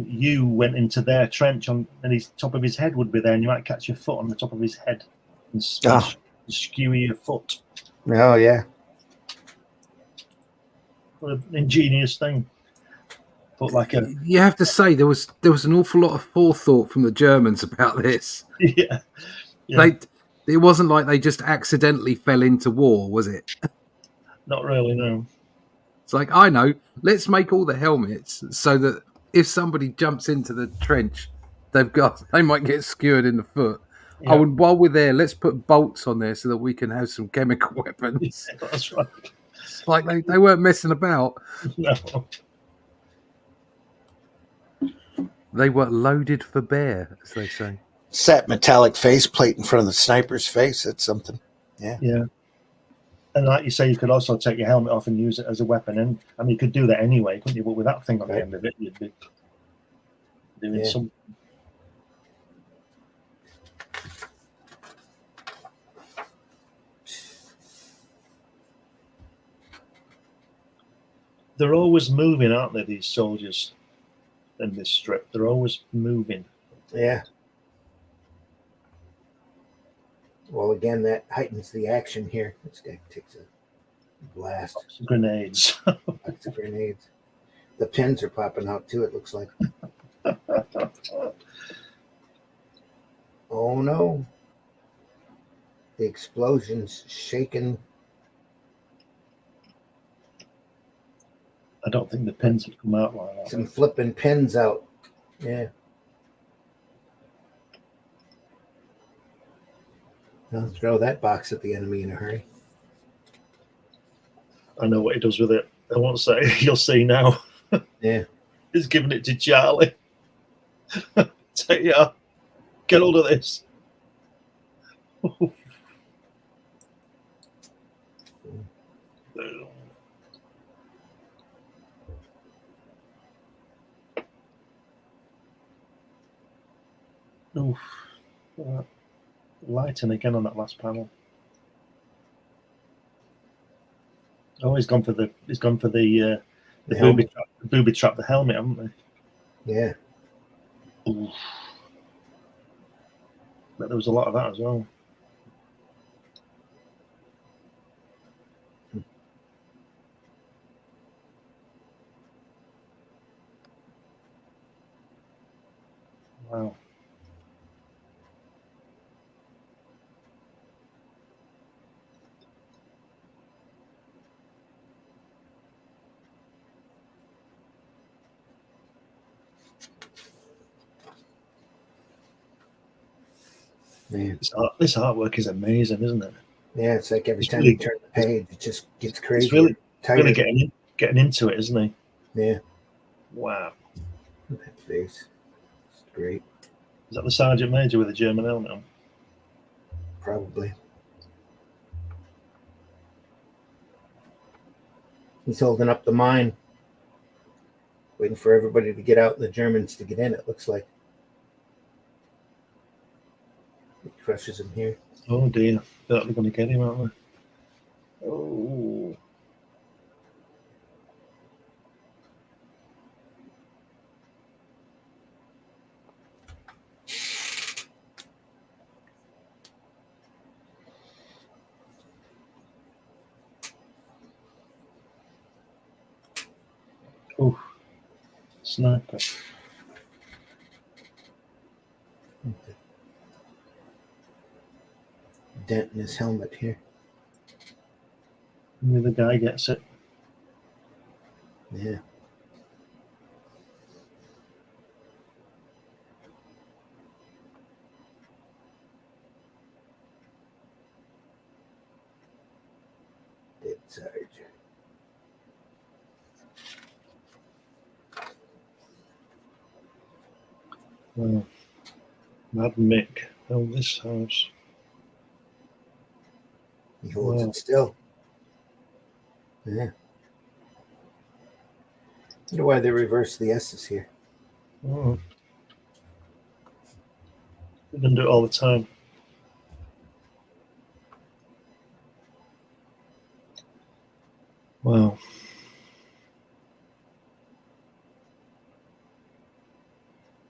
you went into their trench and his top of his head would be there, and you might catch your foot on the top of his head and skew your foot. Oh yeah. What an ingenious thing. But like a You have to say there was an awful lot of forethought from the Germans about this. yeah. It wasn't like they just accidentally fell into war, was it? Not really, no. It's like, I know, let's make all the helmets so that if somebody jumps into the trench, they might get skewered in the foot. Yeah. Oh, and while we're there, let's put bolts on there so that we can have some chemical weapons. Yeah, that's right. It's like they weren't messing about. No. They were loaded for bear, as they say. Set metallic faceplate in front of the sniper's face. That's something. Yeah. Yeah. And like you say, you could also take your helmet off and use it as a weapon. And I mean, you could do that anyway, couldn't you? But with that thing on the end of it, you'd be doing something. They're always moving, aren't they, these soldiers in this strip? They're always moving. Yeah. Well, again, that heightens the action here. This guy takes a blast. Grenades. Lots of grenades. The pins are popping out too, it looks like. Oh no. The explosion's shaking. I don't think the pins have come out like that. Some flipping pins out. Yeah. I'll throw that box at the enemy in a hurry. I know what he does with it. I won't say. You'll see now. Yeah. He's giving it to Charlie. Take it out. Get hold of this. Oof. Lighting again on that last panel. Oh, he's gone for the The booby trap, the helmet, haven't they? Yeah. Ooh. But there was a lot of that as well. Wow. Man. This artwork is amazing, isn't it? Yeah, it's like every It's time really- you turn the page, it just gets crazy. It's really tighter. getting into it, isn't he? Yeah. Wow. That face. It's great. Is that the Sergeant Major with the German helmet on? Probably. He's holding up the mine, waiting for everybody to get out and the Germans to get in, it looks like. He crushes him here. Oh dear. They're going to get him, aren't they? Oh. Oh. Sniper. Dent in his helmet here. The other guy gets it. Yeah. Dead Sergeant. Wow. Mad Mick held this house. He holds Wow. it still. Yeah. I wonder why they reversed the S's here. Oh. They can do it all the time. Wow.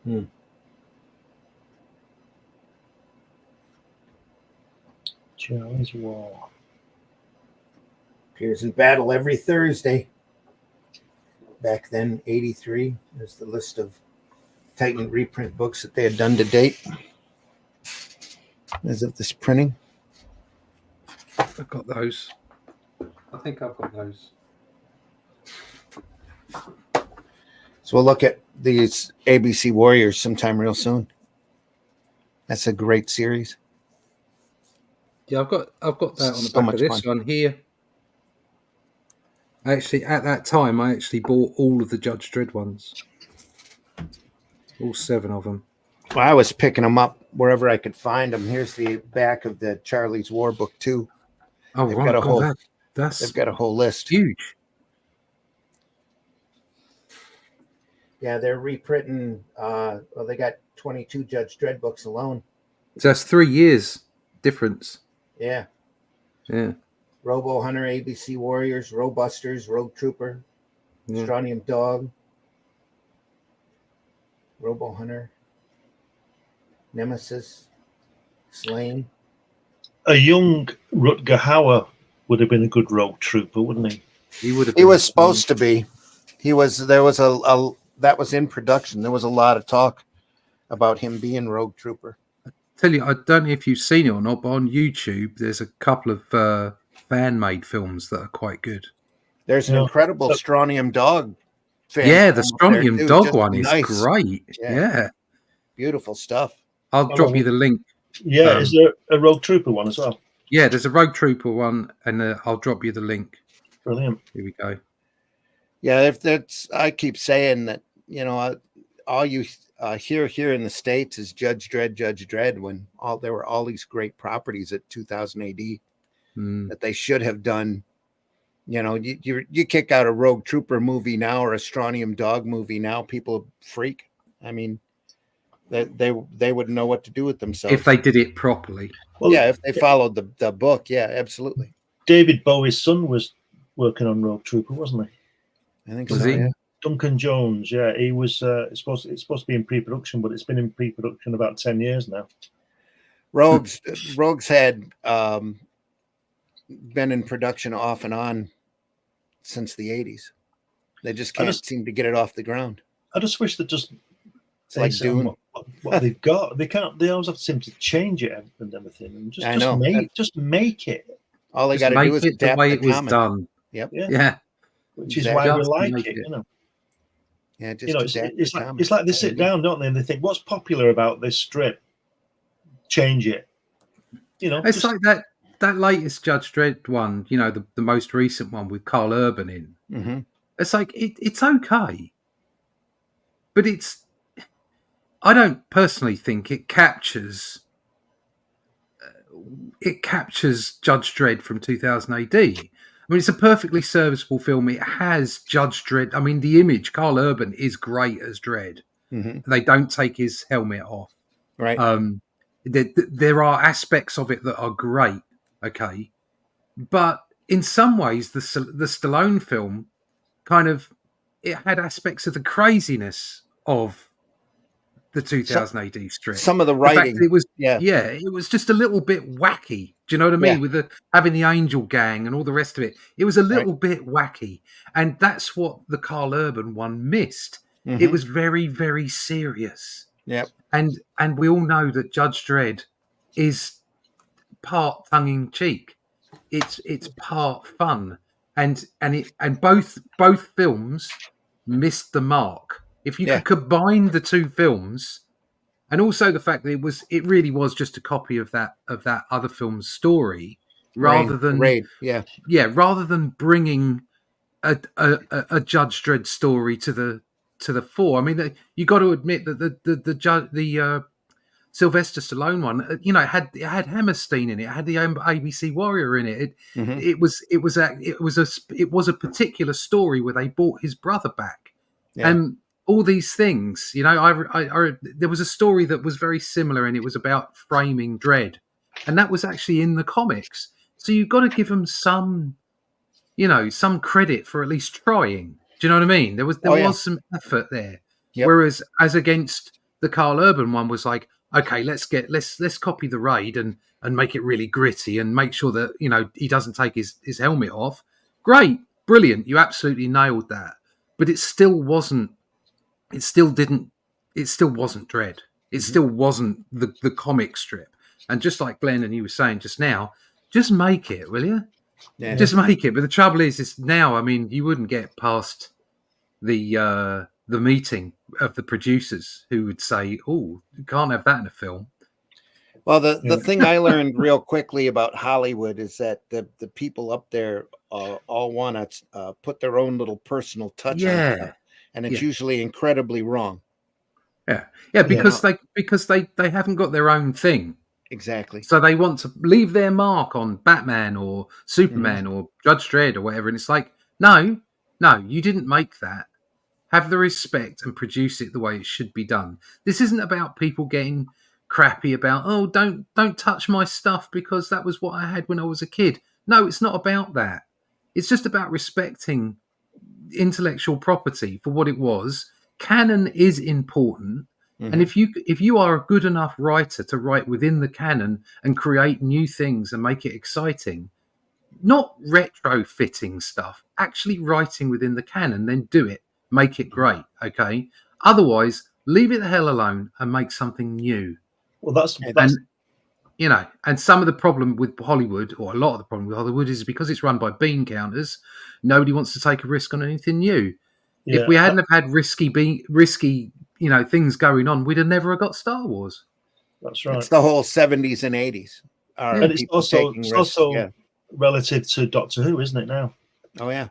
Hmm. Charlie's War. Appears in battle every Thursday. Back then, 83. There's the list of Titan reprint books that they had done to date. As of this printing. I've got those. I think I've got those. So we'll look at these ABC Warriors sometime real soon. That's a great series. Yeah, I've got that on the So back much of this fun. one here. Actually, at that time, I actually bought all of the Judge Dredd ones. All 7 of them. Well, I was picking them up wherever I could find them. Here's the back of the Charlie's War book too. Oh, They've right. got a whole- That's They've got a whole list. huge. Yeah, they're reprinting. Well, they got 22 Judge Dredd books alone. So that's 3 years difference. Yeah. Yeah. Robo Hunter, ABC Warriors, Robusters, Rogue Trooper, Yeah. Strontium Dog, Robo Hunter, Nemesis, Slain. A young Rutger Hauer would have been a good rogue trooper, wouldn't he? He would have. He was supposed to be. He was. There was a that was in production. There was a lot of talk about him being Rogue Trooper. Tell you, I don't know if you've seen it or not, but on YouTube, there's a couple of fan-made films that are quite good. There's an Yeah. incredible Strontium Dog. Fan Yeah, film the up Strontium there, too. Dog Just one is nice. great. Yeah. Yeah. Beautiful stuff. I'll drop you the link. Yeah, is there a rogue trooper one as well? Yeah, there's a Rogue Trooper one, and I'll drop you the link. Brilliant. Here we go. Yeah, if that's, I keep saying that, you know, all you hear here in the States is Judge Dredd, when there were all these great properties at 2000 AD that they should have done. You know, you kick out a Rogue Trooper movie now or a Strontium Dog movie now, people freak. I mean, they wouldn't know what to do with themselves. If they did it properly. Well, yeah, if they followed the book, yeah, absolutely. David Bowie's son was working on Rogue Trooper, wasn't he? I think Was so. he? Yeah. Duncan Jones, yeah, he was. It's supposed to be in pre-production, but it's been in pre-production about 10 years now. Rogues had been in production off and on since the 80s. They just can't seem to get it off the ground. I just wish that just It's like Dune. what they've got. They can't. They always have to seem to change it and everything. And just make it. All they Just got to do make is it the adapt way the it was comic. done. Yep. Yeah. Which is Exactly. why we Just like make it. it. You know. Yeah, just You know, adapt it's the like comic. it's like they sit down, don't they, and they think, "What's popular about this strip? Change it." You know, It's like that latest Judge Dredd one, you know, the most recent one with Carl Urban in. Mm-hmm. It's like it's okay, but I don't personally think it captures Judge Dredd from 2000 AD. I mean, it's a perfectly serviceable film. It has Judge Dredd. I mean, the image, Carl Urban is great as Dredd. Mm-hmm. They don't take his helmet off. Right. There are aspects of it that are great, okay, but in some ways, the Stallone film kind of it had aspects of the craziness of the 2000 AD strip. Some of the In fact, writing, it was yeah, it was just a little bit wacky. Do you know what I mean? Yeah. With having the Angel Gang and all the rest of it, it was a little bit wacky, and that's what the Carl Urban one missed. Mm-hmm. It was very, very serious. Yep. And we all know that Judge Dredd is part tongue in cheek. It's part fun, and both films missed the mark. If you could combine the two films, and also the fact that it really was just a copy of that other film's story, rather than bringing a Judge Dredd story to the fore. I mean, you got to admit that the Sylvester Stallone one, you know, it had Hammerstein in it. It had the ABC Warrior in it. It was a particular story where they brought his brother back, and all these things. You know, I there was a story that was very similar, and it was about framing Dredd, and that was actually in the comics. So you've got to give them some credit for at least trying. Do you know what I mean? There was some effort there. Yep. Whereas as against the Carl Urban one was like, okay, let's copy the Raid and make it really gritty and make sure that, you know, he doesn't take his helmet off. Great, brilliant, you absolutely nailed that. But it still wasn't Dredd. It still wasn't the comic strip. And just like Glenn and you were saying just now, just make it, will you? Yeah. Just make it. But the trouble is now, I mean, you wouldn't get past the meeting of the producers who would say, "Oh, you can't have that in a film." Well, the thing I learned real quickly about Hollywood is that the people up there all want to put their own little personal touch on it, and it's usually incredibly wrong. Yeah, because they haven't got their own thing. Exactly. So they want to leave their mark on Batman or Superman or Judge Dredd or whatever, and it's like, no, you didn't make that. Have the respect and produce it the way it should be done. This isn't about people getting crappy about, oh, don't touch my stuff because that was what I had when I was a kid. No, it's not about that. It's just about respecting intellectual property for what it was. Canon is important. Mm-hmm. And if you are a good enough writer to write within the canon and create new things and make it exciting, not retrofitting stuff, actually writing within the canon, then do it. Make it great, okay? Otherwise, leave it the hell alone and make something new. Well, that's you know, and some of the problem with Hollywood, or a lot of the problem with Hollywood, is because it's run by bean counters. Nobody wants to take a risk on anything new. Yeah, if we hadn't have had risky, you know, things going on, we'd have never got Star Wars. That's right. It's the whole 70s and 80s. And it's also relative to Doctor Who, isn't it now? Oh yeah.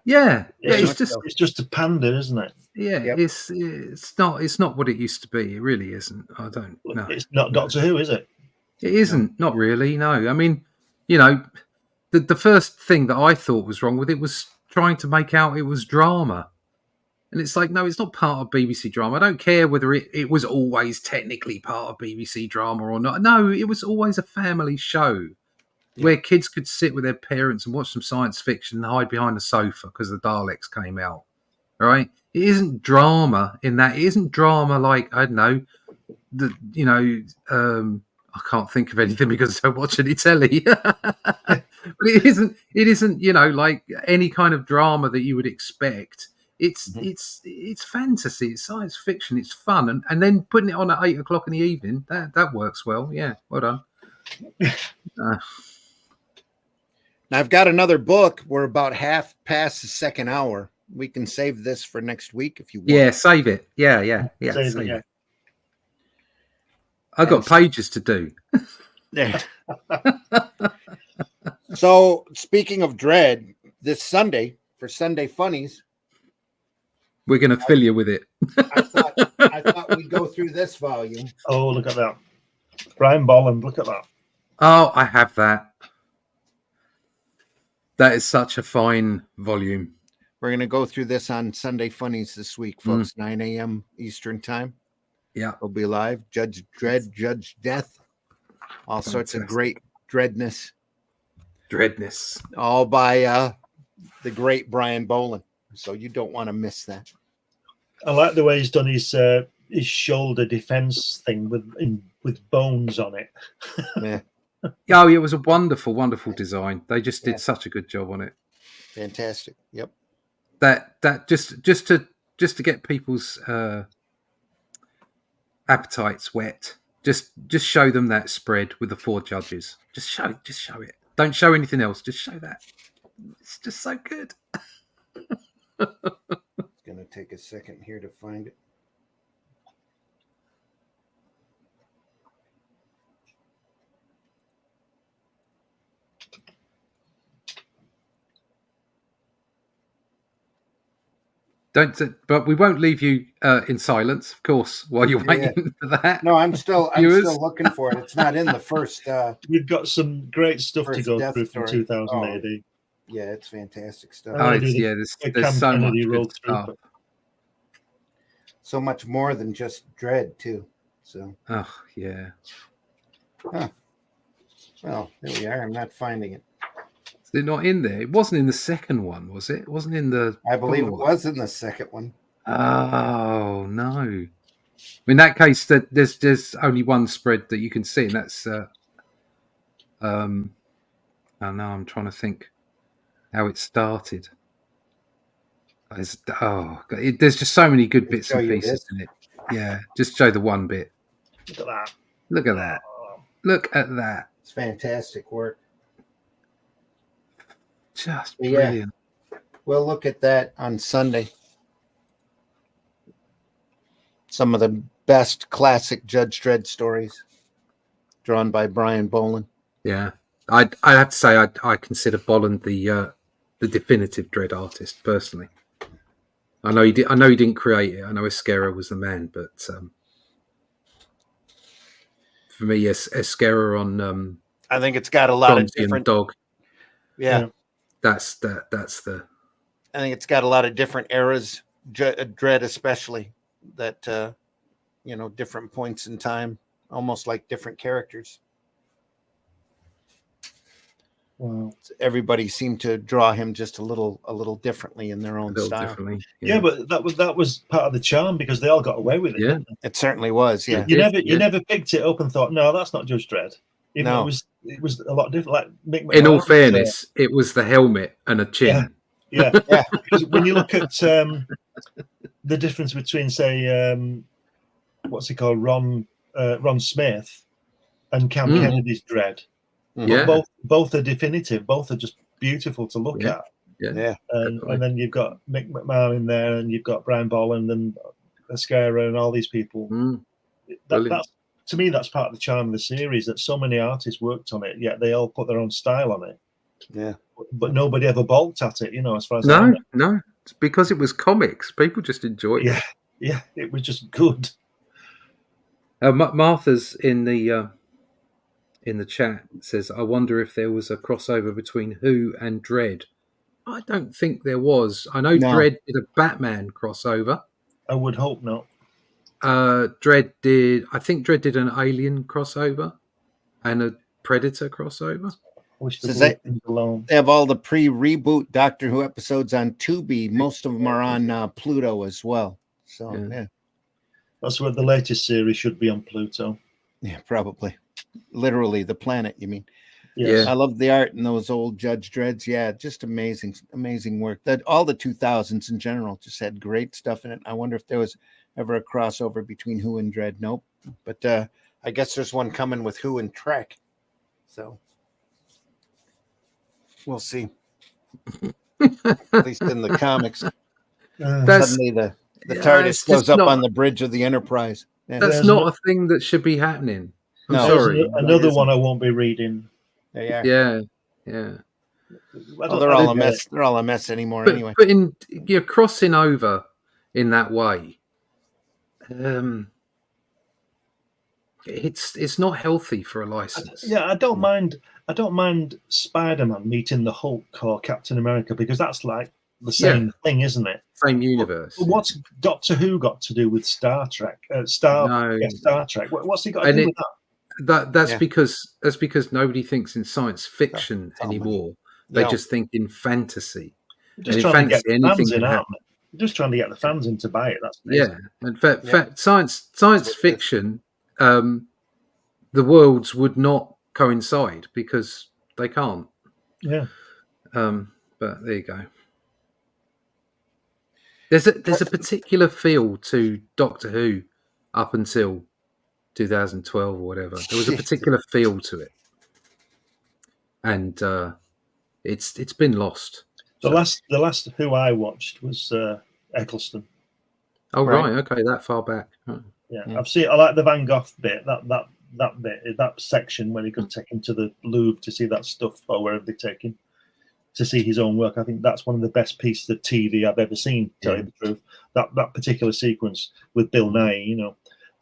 It's just a pander, isn't it? Yeah, yep. It's not what it used to be. It really isn't. I don't know. It's not Doctor Who, is it? It isn't. Not really. No. I mean, you know, the first thing that I thought was wrong with it was trying to make out it was drama. And it's like, no, it's not part of BBC drama. I don't care whether it was always technically part of BBC drama or not. No, it was always a family show. where kids could sit with their parents and watch some science fiction and hide behind the sofa because the Daleks came out. Right? It isn't drama in that. It isn't drama like, I don't know, I can't think of anything because I don't watch any telly. But it isn't, like any kind of drama that you would expect. It's fantasy, it's science fiction, it's fun, and then putting it on at 8 o'clock in the evening, that works well. Yeah, well done. Now I've got another book. We're about half past the second hour. We can save this for next week if you want. Yeah, save it. Yeah. Save Save it, it. I've got pages to do. There. So speaking of Dread, this Sunday for Sunday Funnies, We're going to fill you with it. I thought we'd go through this volume. Oh, look at that. Brian Bolland, look at that. Oh, I have that. That is such a fine volume. We're going to go through this on Sunday Funnies this week, folks. 9 a.m. Eastern time. Yeah. We'll be live. Judge Dread, Judge Death, all sorts of great dreadness, all by the great Brian Bolland. So you don't want to miss that. I like the way he's done his shoulder defense thing with bones on it. Yeah. Oh, it was a wonderful, wonderful design. They just did such a good job on it. Fantastic. Yep. That just to get people's appetites wet. Just show them that spread with the 4 judges. Just show it. Don't show anything else. Just show that. It's just so good. It's going to take a second here to find it. But we won't leave you in silence, of course, while you're waiting for that. No, I'm still looking for it. It's not in the first. We've got some great stuff to first go death through from story. 2000 AD. Yeah, it's fantastic stuff. Oh, there's so much good stuff. So much more than just Dread, too. So. Oh, yeah. Huh. Well, there we are. I'm not finding it. Is it not in there? It wasn't in the second one, was it? It wasn't in the... I believe it was in the second one. Oh, no. In that case, there's only one spread that you can see, and that's... I know, I'm trying to think how it started. There's just so many good bits and pieces in it. Yeah, just show the one bit. Look at that. Look at that. Look at that. It's fantastic work. Just brilliant. We'll look at that on Sunday. Some of the best classic Judge Dredd stories drawn by Brian Bolland. Yeah. I have to say I consider Bolland the definitive Dredd artist personally. I know he didn't create it. I know Esquerra was the man, but for me, Esquerra on I think it's got a lot of different dog. Yeah. That's the. I think it's got a lot of different eras, Dredd especially, that different points in time, almost like different characters. Wow. Everybody seemed to draw him just a little differently in their own style. Yeah, but that was part of the charm because they all got away with it. Yeah, it certainly was. Yeah, you never picked it up and thought, no, that's not Judge Dredd. No, it was a lot different. Like Mick in all fairness, it was the helmet and a chin. Yeah. Because when you look at the difference between, say, what's he called, Ron Smith and Cam Kennedy's Dredd. Yeah, both are definitive. Both are just beautiful to look at. Yeah. And then you've got Mick McMahon in there, and you've got Brian Bolland and Esquerra and all these people. That's, to me, that's part of the charm of the series, that so many artists worked on it, yet they all put their own style on it. Yeah. But nobody ever balked at it, as far as No. It's because it was comics. People just enjoyed it. Yeah, it was just good. Martha's in the chat says, I wonder if there was a crossover between Who and Dredd. I don't think there was. I know Dredd did a Batman crossover. I would hope not. Dredd did an Alien crossover and a Predator crossover. I wish Says they'd leave things alone. They have all the pre-reboot Doctor Who episodes on Tubi. Most of them are on Pluto as well. So yeah. That's what the latest series should be on Pluto. Yeah, probably. Literally the planet, you mean? Yes. I love the art in those old Judge Dreads. Yeah, just amazing work. That all the 2000s in general just had great stuff in it. I wonder if there was ever a crossover between Who and Dread. Nope. But I guess there's one coming with Who and Trek. So we'll see. At least in the comics. Suddenly the TARDIS goes up on the bridge of the Enterprise. Yeah. That's not a thing that should be happening. I'm sorry. Another one I won't be reading. Yeah. Well, they're all a mess. They're all a mess anymore anyway. But you're crossing over in that way. It's not healthy for a license. I don't mind Spider-Man meeting the Hulk or Captain America, because that's like the same thing, isn't it? Same universe. But what's Doctor Who got to do with Star Trek? Star Trek. What's he got to do with that? That's because nobody thinks in science fiction anymore. They just think in fantasy. Just trying to get the fans in, aren't they? Just trying to get the fans in to buy it. That's in fact, science fiction, the worlds would not coincide because they can't. Yeah. But there you go. There's a particular feel to Doctor Who up until 2012 or whatever. There was a particular feel to it, and it's been lost. The last Who I watched was Eccleston. Oh right, okay, that far back. Oh. Yeah, I've seen. I like the Van Gogh bit. That section when he could take him to the Louvre to see that stuff, or wherever they take him to see his own work. I think that's one of the best pieces of TV I've ever seen. To tell you the truth, that particular sequence with Bill Nye,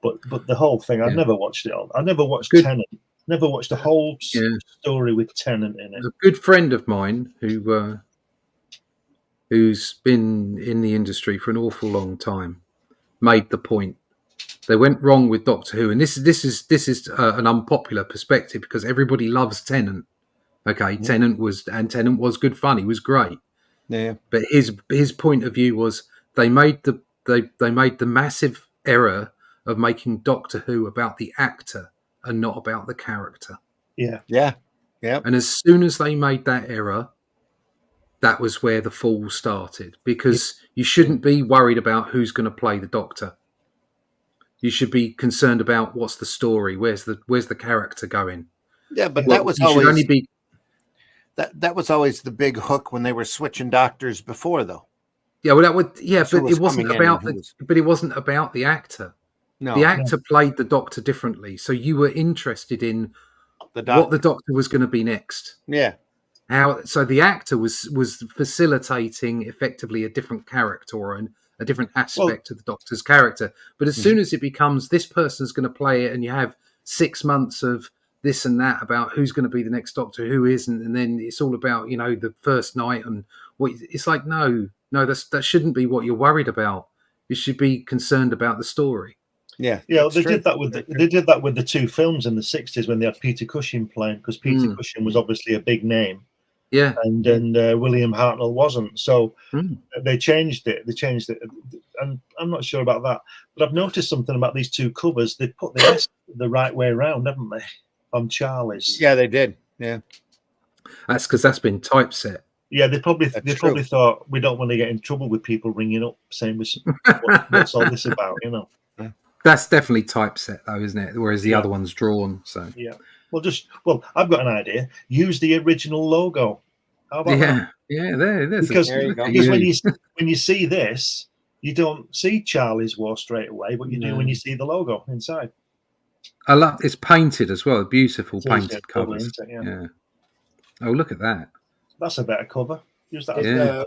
but the whole thing, I've never watched it all. I never watched Tennant. Never watched a whole story with Tennant in it. A good friend of mine who's been in the industry for an awful long time made the point. They went wrong with Doctor Who, and this is an unpopular perspective because everybody loves Tennant. Okay, Tennant was good fun. He was great. Yeah, but his point of view was they made the massive error of making Doctor Who about the actor and not about the character. Yeah. And as soon as they made that error, that was where the fall started, because you shouldn't be worried about who's going to play the Doctor. You should be concerned about what's the story, where's the character going. Yeah, but that was always that was always the big hook when they were switching doctors before, though. Yeah, well, but it wasn't about the actor. No, the actor played the Doctor differently, so you were interested in what the Doctor was going to be next. Yeah. So the actor was facilitating effectively a different character or a different aspect of the Doctor's character. But as soon as it becomes this person's going to play it, and you have 6 months of this and that about who's going to be the next Doctor, who isn't, and then it's all about the first night and what. It's like no, that shouldn't be what you're worried about. You should be concerned about the story. Yeah. They did that with the two films in the 60s when they had Peter Cushing playing, because Peter Cushing was obviously a big name. Yeah, and William Hartnell wasn't, so they changed it. And I'm not sure about that, but I've noticed something about these two covers. They put the S the right way around, haven't they? On Charlie's. Yeah, they did. Yeah, that's because that's been typeset. Yeah, they probably thought we don't want to get in trouble with people ringing up saying what's all this about, That's definitely typeset, though, isn't it? Whereas the other one's drawn. So yeah. Well, I've got an idea. Use the original logo. How about that? Yeah, there is. Because when you see this, you don't see Charlie's War straight away, but you do when you see the logo inside. I love it's painted as well. Beautiful painted covers. Yeah. Oh, look at that. That's a better cover. Use that.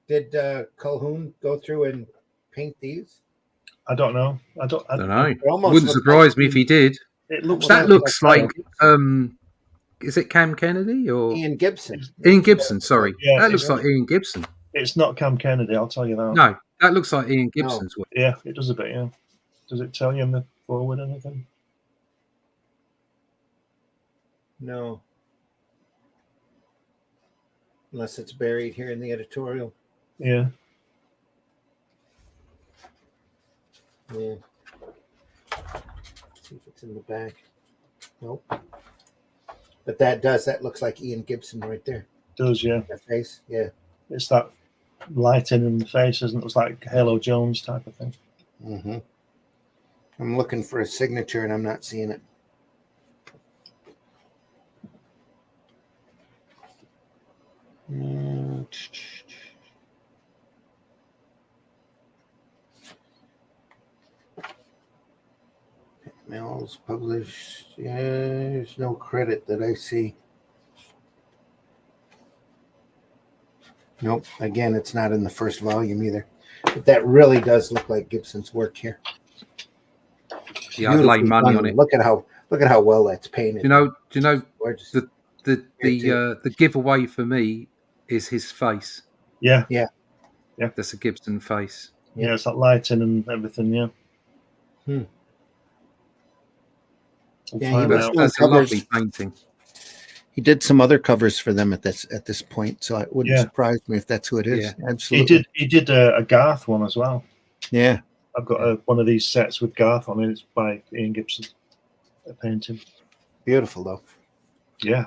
Did Colquhoun go through and paint these? I don't know. I don't know. Wouldn't surprise me if he did. It looks like is it Cam Kennedy or Ian Gibson? Ian Gibson, sorry. Yeah, that looks like Ian Gibson. It's not Cam Kennedy, I'll tell you that. No, that looks like Ian Gibson's work. Yeah, it does a bit, yeah. Does it tell you in the forward anything? No. unless it's buried here in the editorial. Yeah. Yeah. See if it's in the back. Nope. But that looks like Ian Gibson right there. Does, yeah. That face, yeah. It's that lighting in the face, isn't it? It's like Halo Jones type of thing. Mm-hmm. I'm looking for a signature and I'm not seeing it. Mails published. Yeah, there's no credit that I see. Nope. Again, it's not in the first volume either. But that really does look like Gibson's work here. Yeah, I'd lay Beautifully money done. on it. Look at how well that's painted. Do you know Gorgeous. the giveaway for me is his face. Yeah. That's a Gibson face. Yeah, it's that lighting and everything, yeah. Yeah, he Find was out. doing That's a lovely covers. painting. He did some other covers for them at this point, so it wouldn't Yeah. surprise me if that's who it is. Yeah. Absolutely. He did a Garth one as well. Yeah. I've got one of these sets with Garth on it. It's by Ian Gibson, a painting. Beautiful though. Yeah.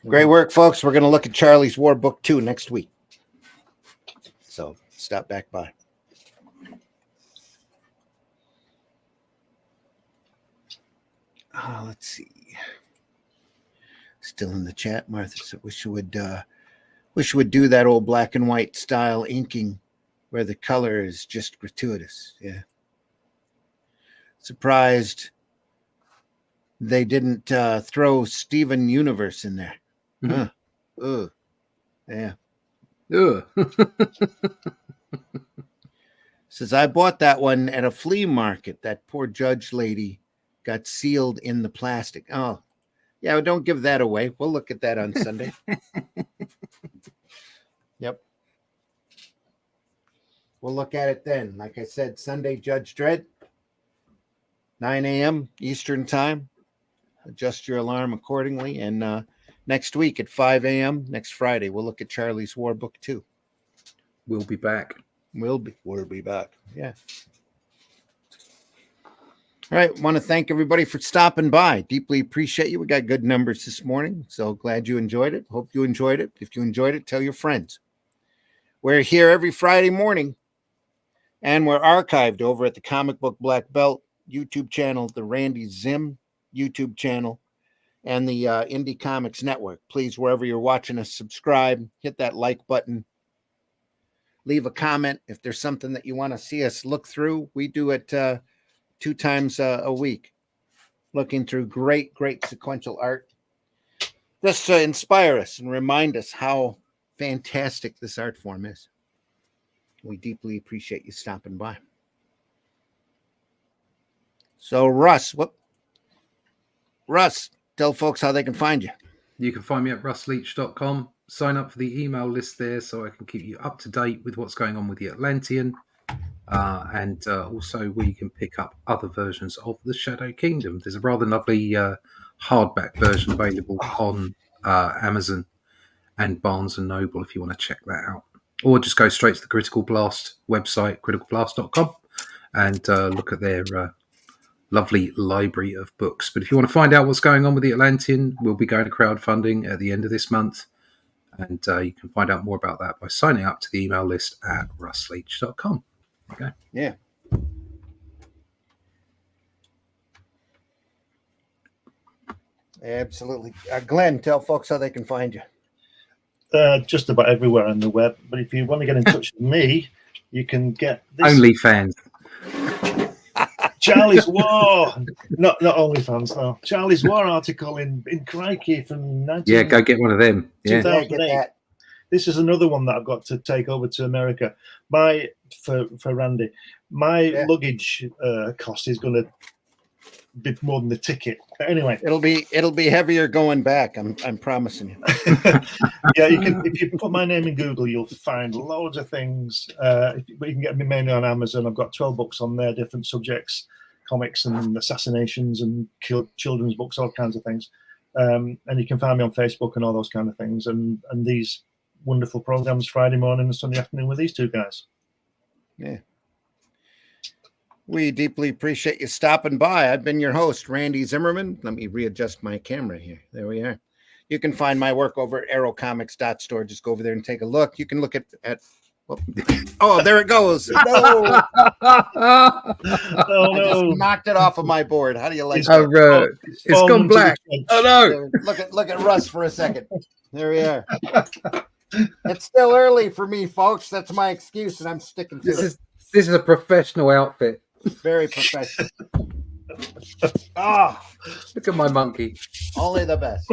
Great work, folks. We're going to look at Charlie's War Book 2 next week. So stop back by. Let's see. Still in the chat, Martha said, wish you would do that old black and white style inking where the color is just gratuitous. Yeah. Surprised they didn't throw Steven Universe in there. Huh. Ugh. Yeah. Ugh. Says, I bought that one at a flea market. That poor judge lady got sealed in the plastic. Oh, yeah, well, don't give that away. We'll look at that on Sunday. Yep. We'll look at it then. Like I said, Sunday, Judge Dredd, 9 a.m. Eastern time. Adjust your alarm accordingly. And next week at 5 a.m., next Friday, we'll look at Charlie's War Book 2. We'll be back. We'll be back. Yeah. All right. Want to thank everybody for stopping by. Deeply appreciate you. We got good numbers this morning. So glad you enjoyed it. Hope you enjoyed it. If you enjoyed it, tell your friends. We're here every Friday morning, and we're archived over at the Comic Book Black Belt YouTube channel, the Randy Zim YouTube channel, and the Indie Comics Network. Please, wherever you're watching us, subscribe, hit that like button. Leave a comment if there's something that you want to see us look through. We do it 2 times a week, looking through great sequential art, just to inspire us and remind us how fantastic this art form is. We deeply appreciate you stopping by. So, Russ, tell folks how they can find you. You can find me at russleach.com. Sign up for the email list there so I can keep you up to date with what's going on with the Atlantean. And also where you can pick up other versions of the Shadow Kingdom. There's a rather lovely hardback version available on Amazon and Barnes & Noble if you want to check that out. Or just go straight to the Critical Blast website, criticalblast.com, and look at their lovely library of books. But if you want to find out what's going on with the Atlantean, we'll be going to crowdfunding at the end of this month. And you can find out more about that by signing up to the email list at russleach.com. Okay. Yeah. Absolutely. Glenn, tell folks how they can find you. Just about everywhere on the web. But if you want to get in touch with me, you can get this. OnlyFans. Charlie's War. Not OnlyFans, no. Charlie's War article in Crikey from 19... Yeah, go get one of them. Yeah. 2008. This is another one that I've got to take over to America. For Randy, my luggage cost is going to be more than the ticket. But anyway, it'll be heavier going back. I'm promising you. Yeah, you can. If you put my name in Google, you'll find loads of things. But you can get me mainly on Amazon. I've got 12 books on there, different subjects, comics and assassinations and children's books, all kinds of things. And you can find me on Facebook and all those kind of things. And these wonderful programs Friday morning and Sunday afternoon with these two guys. Yeah. We deeply appreciate you stopping by. I've been your host, Randy Zimmerman. Let me readjust my camera here. There we are. You can find my work over at aerocomics.store. Just go over there and take a look. You can look at oh, there it goes. No. Oh, I just knocked it off of my board. How do you like Oh, that? it's gone black. Oh no! Look at Russ for a second. There we are. It's still early for me, folks. That's my excuse, and I'm sticking to it. This is a professional outfit. Very professional. Ah, Look at my monkey. only the best.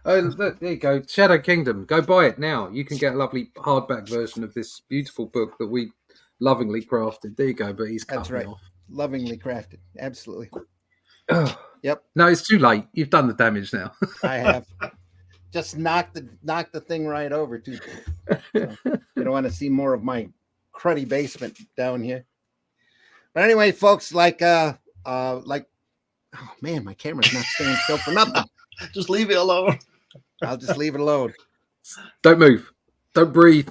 Oh, look, there you go. Shadow Kingdom. Go buy it now. You can get a lovely hardback version of this beautiful book that we lovingly crafted. There you go, but he's cut me off. Lovingly crafted. Absolutely. Oh. Yep. No, it's too late. You've done the damage now. I have. Just knock the thing right over, too. So, you don't want to see more of my cruddy basement down here. But anyway, folks, oh man, my camera's not staying still for nothing. Just leave it alone. I'll just leave it alone. Don't move. Don't breathe.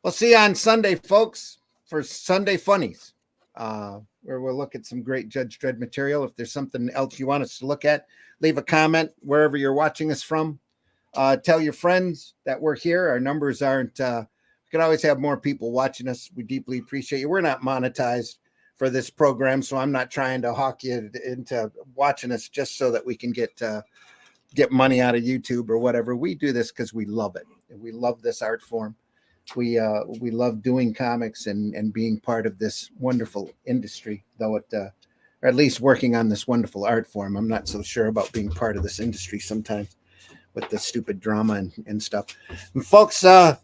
We'll see you on Sunday, folks, for Sunday Funnies, where we'll look at some great Judge Dredd material. If there's something else you want us to look at, leave a comment wherever you're watching us from. Tell your friends that we're here. Our numbers aren't, we could always have more people watching us. We deeply appreciate you. We're not monetized for this program, so I'm not trying to hawk you into watching us just so that we can get money out of YouTube or whatever. We do this because we love it. And we love this art form. We love doing comics and being part of this wonderful industry, though or at least working on this wonderful art form. I'm not so sure about being part of this industry sometimes with the stupid drama and stuff. And folks, go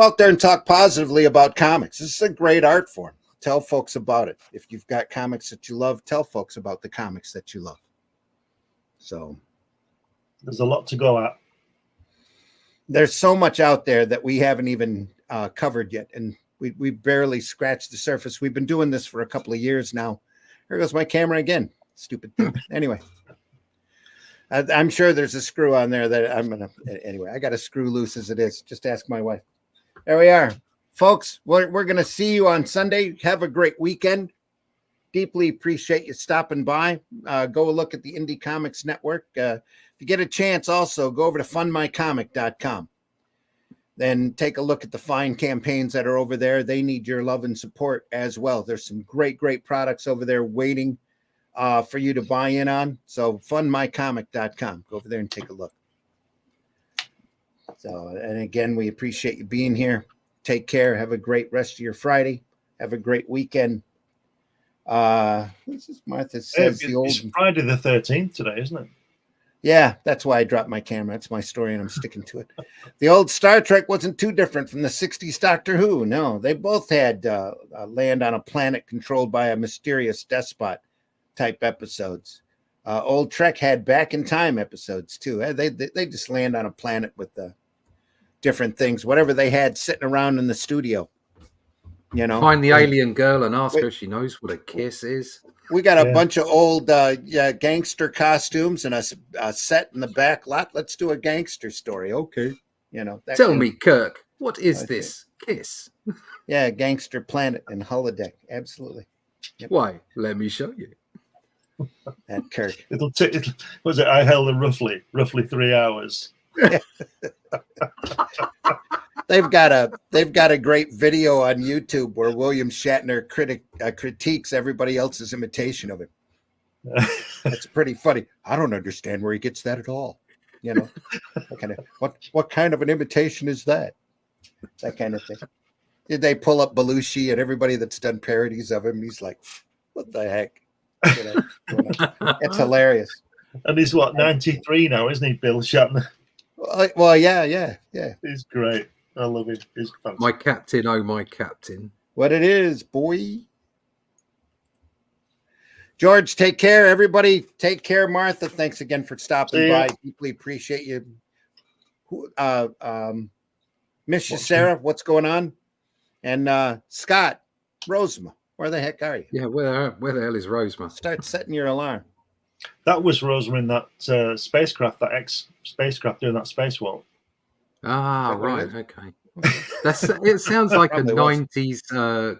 out there and talk positively about comics. This is a great art form. Tell folks about it. If you've got comics that you love, tell folks about the comics that you love. So there's a lot to go at. There's so much out there that we haven't even covered yet. And we barely scratched the surface. We've been doing this for a couple of years now. Here goes my camera again. Stupid thing. Anyway, I'm sure there's a screw on there that anyway, I got a screw loose as it is. Just ask my wife. There we are. Folks, we're going to see you on Sunday. Have a great weekend. Deeply appreciate you stopping by. Go look at the Indie Comics Network. If you get a chance, also go over to fundmycomic.com. Then take a look at the fine campaigns that are over there. They need your love and support as well. There's some great products over there waiting for you to buy in on. So fundmycomic.com. Go over there and take a look. So, and again, we appreciate you being here. Take care. Have a great rest of your Friday. Have a great weekend. This is Martha says it's Friday the 13th today, isn't it? Yeah, that's why I dropped my camera. That's my story, and I'm sticking to it. The old Star Trek wasn't too different from the 60s Doctor Who. No, they both had land on a planet controlled by a mysterious despot type episodes. Old Trek had back in time episodes too. They just land on a planet with the different things, whatever they had sitting around in the studio. You know, find the alien girl and ask her if she knows what a kiss is. We got a bunch of old gangster costumes and a set in the back lot. Let's do a gangster story. Okay. You know, tell me, Kirk, what is this kiss? Yeah, Gangster Planet and Holodeck. Absolutely. Yep. Why? Let me show you. That Kirk. Was it? I held it roughly 3 hours. They've got a great video on YouTube where William Shatner critiques everybody else's imitation of him. That's pretty funny. I don't understand where he gets that at all. You know, what kind of an imitation is that? That kind of thing. Did they pull up Belushi and everybody that's done parodies of him? He's like, what the heck? You know, it's hilarious. And he's 93 now, isn't he, Bill Shatner? Well, yeah. He's great. I love him. He's fantastic. My captain, oh my captain. What it is, boy. George, take care. Everybody, take care. Martha, thanks again for stopping by. Deeply appreciate you. Miss you, Sarah. What's going on? And Scott, Rosema, where the heck are you? Yeah, where the hell is Rosema? Start setting your alarm. That was Rosa in that spacecraft, that X-spacecraft doing that spacewalk. Ah, Is that what it right, is? okay. It sounds like a Probably was. 90s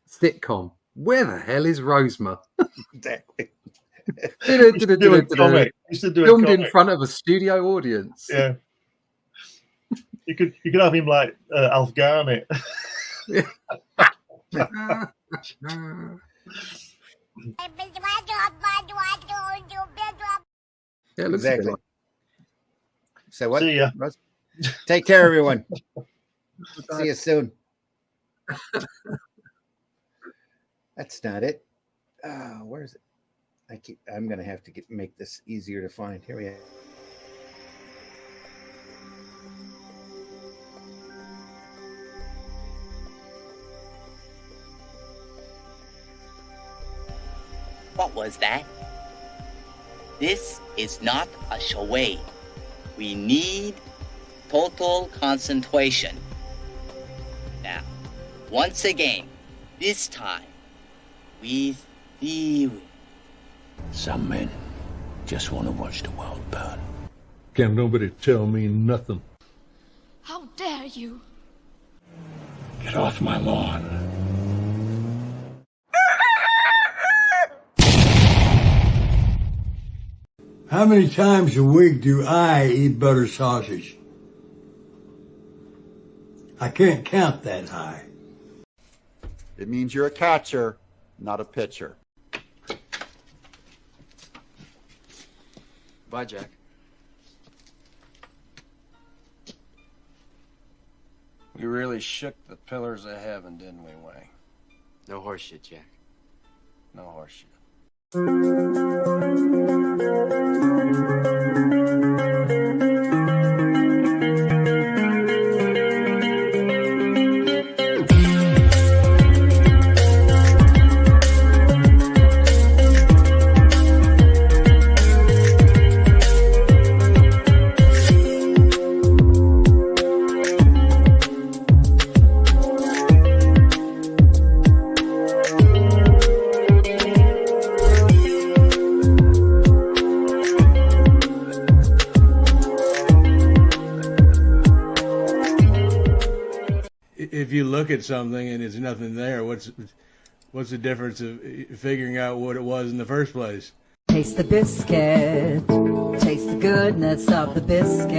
sitcom. Where the hell is Rosema? Exactly. Used to do a comic. Used to do a Filmed in comic. front of a studio audience. Yeah. You could have him like Alf Garnett. Yeah, it looks a bit Exactly. like So what? See ya. Russ? Take care, everyone. See you soon. That's not it. Where is it? I'm gonna have to make this easier to find. Here we are. What was that? This is not a charade. We need total concentration. Now, once again, this time, with theory. Some men just want to watch the world burn. Can't nobody tell me nothing. How dare you? Get off my lawn. How many times a week do I eat butter sausage? I can't count that high. It means you're a catcher, not a pitcher. Bye, Jack. We really shook the pillars of heaven, didn't we, Wayne? No horseshit, Jack. No horseshit. If you look at something and there's nothing there, what's the difference of figuring out what it was in the first place? Taste the biscuit. Taste the goodness of the biscuit.